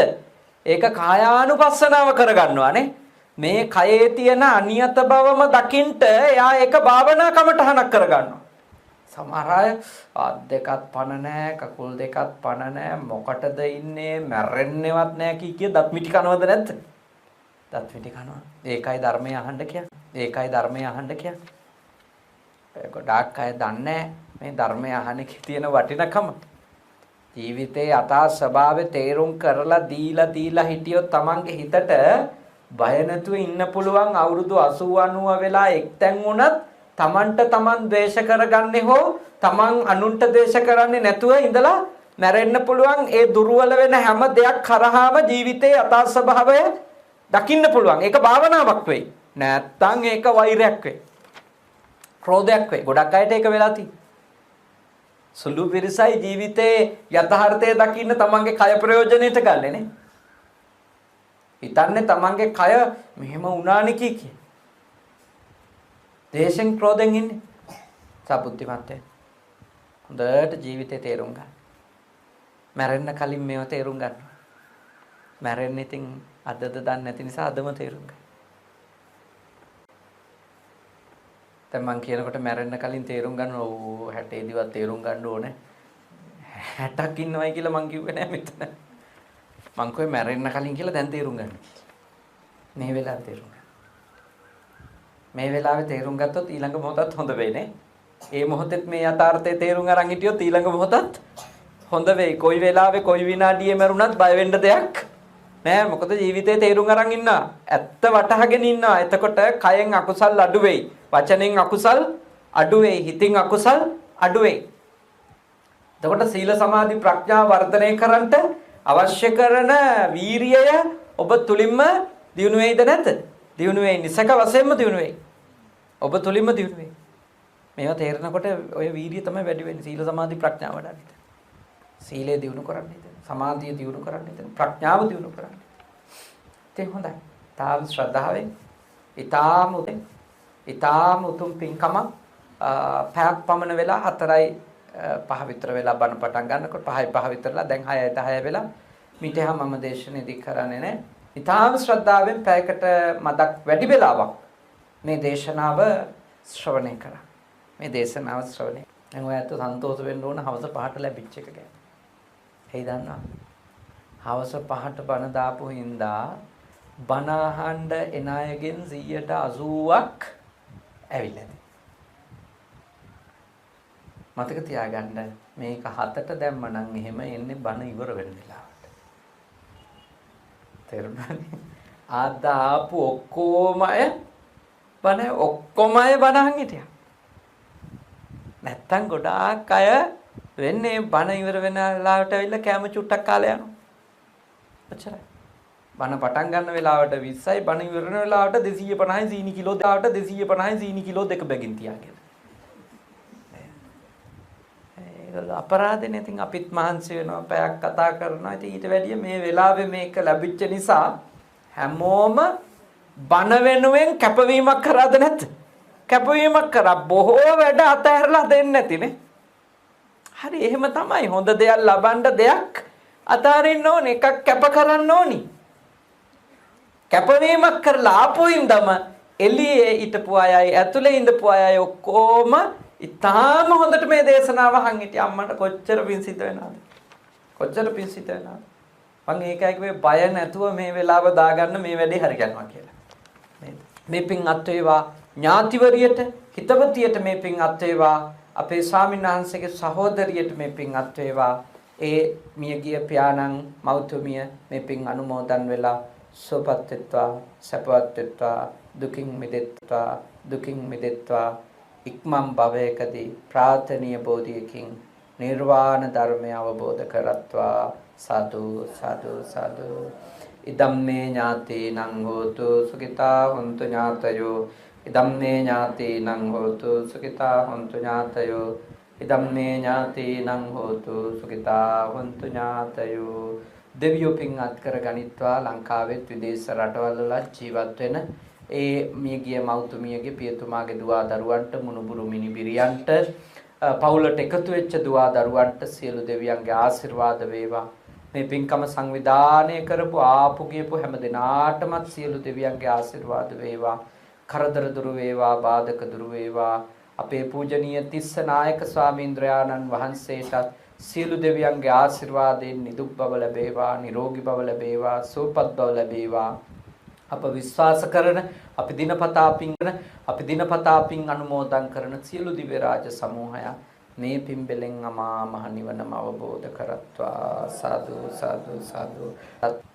ඒක කායානුපස්සනාව කරගන්නවානේ. මේ කයේ තියෙන අනියත බවම දකින්ට එයා ඒක භාවනා කමටහනක් කරගන්නවා. සමහර අය අත් දෙකත් පණ නැහැ, කකුල් දෙකත් පණ නැහැ, මොකටද ඉන්නේ, මැරෙන්නේවත් නැහැ කිය දත් මිටි කනවද නැද්ද? දත් මිටි කනවා. ඒකයි ධර්මය අහන්න කියන්නේ. ගොඩාක් අය දන්නේ මේ ධර්මය අහන එකේ තියෙන වටිනකම. ජීවිතේ යථා ස්වභාවය තේරුම් කරලා දීලා හිටියොත් Tamanගේ හිතට බය නැතුව ඉන්න පුළුවන්. අවුරුදු 80 90 වෙලා එක්තැන් වුණත් Tamanට Taman ද්වේෂ කරගන්නේ හෝ Taman අනුන්ට ද්වේෂ කරන්නේ නැතුව ඉඳලා මැරෙන්න පුළුවන්. ඒ දුර්වල වෙන හැම දෙයක් කරාම ජීවිතේ යථා ස්වභාවය දකින්න පුළුවන්. ඒක භාවනාවක් වෙයි. නැත්තම් ඒක වෛරයක් වෙයි. ක්‍රෝධයක් වෙයි. ගොඩක් අයට ඒක වෙලා තියෙනවා. සුළු පිරිසයි ජීවිතේ යථාර්ථය දකින්න තමන්ගේ කය ප්‍රයෝජනෙට ගන්නෙ නේ. හිතන්නේ තමන්ගේ කය මෙහෙම වුණානේ කිය. දේශෙන් ක්‍රෝධෙන් ඉන්නේ. සබුද්ධිමත්ය. හොඳට ජීවිතේ තේරුම් ගන්න. මැරෙන්න කලින් මේව තේරුම් ගන්න. මැරෙන්න ඉතින් අදද දන්නේ නැති නිසා අදම තේරුම් ගන්න. දැන් මං කියනකොට මැරෙන්න කලින් තේරුම් ගන්න ඕ 60 දිවත් තේරුම් ගන්න ඕනේ. 60ක් ඉන්නවයි කියලා මං කිව්වේ නෑ මෙතන. මං කොහේ මැරෙන්න කලින් කියලා දැන් තේරුම් ගන්න. මේ වෙලාවේ තේරුම් ගන්න. මේ වෙලාවේ තේරුම් ගත්තොත් ඊළඟ මොහොතත් හොඳ වෙන්නේ. ඒ මොහොතෙත් මේ යථාර්ථය තේරුම් අරන් හිටියොත් ඊළඟ මොහොතත් හොඳ වෙයි. කොයි වෙලාවේ කොයි විනාඩියේ මරුණත් බය වෙන්න දෙයක් නෑ. මොකද ජීවිතේ තේරුම් අරන් ඉන්නවා. ඇත්ත වටහාගෙන ඉන්නවා. එතකොට කයෙන් අකුසල් අඩු වෙයි. වචනෙන් අකුසල් අඩු වෙයි. හිතින් අකුසල් අඩු වෙයි. එතකොට සීල සමාධි ප්‍රඥා වර්ධනය කරන්නට අවශ්‍ය කරන වීරියය ඔබ තුලින්ම දියුණු වෙයිද නැද්ද? දියුණු වෙයි. නිසක වශයෙන්ම දියුණු වෙයි. ඔබ තුලින්ම දියුණු වෙයි. මේවා තේරෙනකොට ඔය වීරිය තමයි වැඩි වෙන්නේ. සීල සමාධි ප්‍රඥා වඩන්න. සීලය දියුණු කරන්න හිතෙනවා. සමාධිය දියුණු කරන්න හිතෙනවා. ප්‍රඥාව දියුණු කරන්න. ඒක හොඳයි. තාම ශ්‍රද්ධාවෙන් ඊටාම උතුම් පින්කම පැයක් පමණ වෙලා 4:05 විතර වෙලා බණ පටන් ගන්නකොට 5:05 විතරලා දැන් 6:10 වෙලා මිටහා මම දේශනේදී කරන්නේ නැහැ. ඊටාම ශ්‍රද්ධාවෙන් පැයකට මදක් වැඩි වෙලාවක් මේ දේශනාව ශ්‍රවණය කරා. මේ දේශනාව ශ්‍රවණය. දැන් ඔයත් සන්තෝෂ වෙන්න ඕන හවස 5ට ලැබිච්ච එක ගැන. හේයි දන්නවා. හවස 5ට බණ දාපු හින්දා බණ අහන්න එන අයගෙන් 80%ක් ඇවිල්ලා. මතක තියාගන්න මේක 7ට දැම්ම නම් එහෙම එන්නේ බණ ඉවර වෙන වෙලාවට. තේරුණානේ? ආද ආපු ඔක්කොම අය බණ අහන් හිටියා. නැත්තම් ගොඩාක් අය වෙන්නේ බණ ඉවර වෙන වෙලාවට ඇවිල්ලා කැම චුට්ටක් කාලා යනවා. ඔච්චරයි. බණ පටන් ගන්න වෙලාවට 20යි බණ ඉවර වෙන වෙලාවට 250යි සීනි කිලෝ 250යි සීනි කිලෝ දෙක බැගින් තියාගෙන. ඒක අපරාධනේ. ඉතින් අපිත් මහන්සි වෙනවා පැයක් කතා කරනවා. ඉතින් ඊට වැඩිය මේ වෙලාවේ මේක ලැබිච්ච නිසා හැමෝම බණ වෙනුවෙන් කැපවීමක් කරාද නැද්ද? කැපවීමක් කරා. බොහෝ වැඩ අතහැරලා දෙන්නේ නැතිනේ. හරි එහෙම තමයි. හොඳ දෙයක් ලබන්න දෙයක් අතාරින්න ඕනේ. එකක් කැප කරන්න ඕනි. කැපවීමක් කරලා ආපු ඉඳම එළියේ හිටපු අයයි ඇතුලේ ඉඳපු අයයි ඔක්කොම ඉතාලම හොඳට මේ දේශනාව අහන් හිටියා. අම්මට කොච්චර පිං සිද්ධ වෙනවද? කොච්චර පිං සිද්ධ වෙනවද? මම ඒකයි කිව්වේ බය නැතුව මේ වෙලාව දාගන්න මේ වැඩේ හරි යනවා කියලා. නේද? මේ පිං අත් වේවා ඥාතිවරියට හිතවතියට මේ පිං අත් වේවා අපේ ස්වාමීන් වහන්සේගේ සහෝදරියට මේ පිං අත් වේවා. ඒ මියගිය පියාණන් මෞතුමිය මේ පිං අනුමෝදන් වෙලා සුවපත් වෙත්වා සැපවත් වෙත්වා දුකින් මිදෙත්වා ඉක්මන් භවයකදී ප්‍රාර්ථනීය බෝධියකින් නිර්වාණ ධර්මය අවබෝධ කරත්වා. සාදු සාදු සාදු. ඉදම්මේ ඥාතීනං හෝතු සුඛිතා හොන්තු ඥාතයෝ. ඉදම්මේ ඥාතීනං හෝතු සුඛිතා හොන්තු ඥාතයෝ. ඉදම්මේ ඥාතීනං හෝතු සුඛිතා හොන්තු ඥාතයෝ. දෙවියෝ පින් අත් කර ගනිත්වා. ලංකාවෙත් විදේශ රටවල් වල ජීවත් වෙන ඒ මියගිය මව්තුමියගේ පියතුමාගේ දුවා දරුවන්ට මුණුබුරු මිනිබිරියන්ට පවුලට එකතු වෙච්ච දුවා දරුවන්ට සියලු දෙවියන්ගේ ආශිර්වාද වේවා. මේ පින්කම සංවිධානය කරපු ආපු ගියපු හැම දිනාටම සියලු දෙවියන්ගේ ආශිර්වාද වේවා. කරදර දුරු වේවා, බාධක දුරු වේවා. අපේ පූජනීය තිස්ස නායක ස්වාමීන්ද්‍රයාණන් වහන්සේටත් සියලු දෙවියන්ගේ ආශිර්වාදයෙන් නිදුක් බව ලැබේවා, නිරෝගී බව ලැබේවා, සුවපත් බව ලැබේවා. අප විශ්වාස කරන අපි දිනපතා පින් අනුමෝදන් කරන සියලු දිව්‍ය රාජ සමූහය මේ පින්බෙලෙන් අමා මහ නිවනම අවබෝධ කරත්වා. සාදු සාදු සාදු.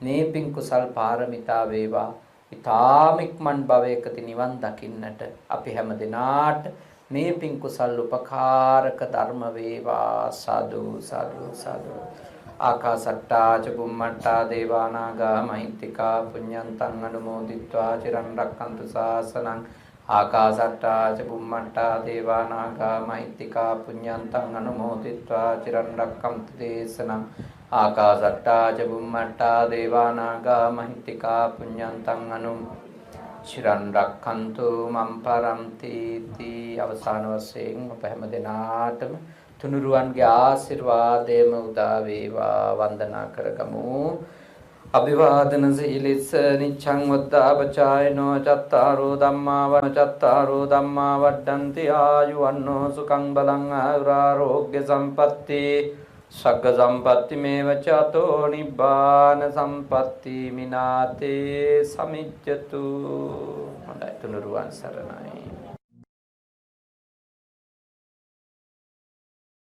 මේ පින් කුසල් පාරමිතා වේවා. ඊ타ම ඉක්මන් භවයකදී නිවන් දකින්නට අපි හැම දිනාට මේ පින් කුසල් උපකාරක ධර්ම වේවා. සාදු සාදු සාදු. ආකාසට්ටා ච බුම්මට්ටා දේවානාගා මහිත්‍තිකා පුඤ්ඤන්තං අනුමෝදිත්වා චිරන් රක්ඛන්තු ශාසනං. ආකාසට්ටා ච බුම්මට්ටා දේවානාගා මහිත්‍තිකා පුඤ්ඤන්තං අනුමෝදිත්වා චිරන් රක්ඛන්තු දේශනං. ආකාසට්ටා ච බුම්මට්ටා දේවානාගා මහිත්‍තිකා පුඤ්ඤන්තං චිරන් රක්ඛන්තු මම් පරන්ති. අවසාන වශයෙන් අප හැම දිනාටම තුනුරුවන්ගේ ආශිර්වාදයම උදා වේවා. වන්දනා කරගමු. අභිවාදන සීලිස්ස නිච්ඡං වද්දාපචායනෝ චත්තාරෝ ධම්මා වඩ්ඩන්ති ආයුවන්නෝ සුඛං බලං ආයුරාෝග්‍ය සම්පatti සග්ග සම්පatti මේවච අතෝ නිබ්බාන සම්පatti මිනාතේ සමිජ්ජතු. හොඳයි තුනුරුවන් සරණයි.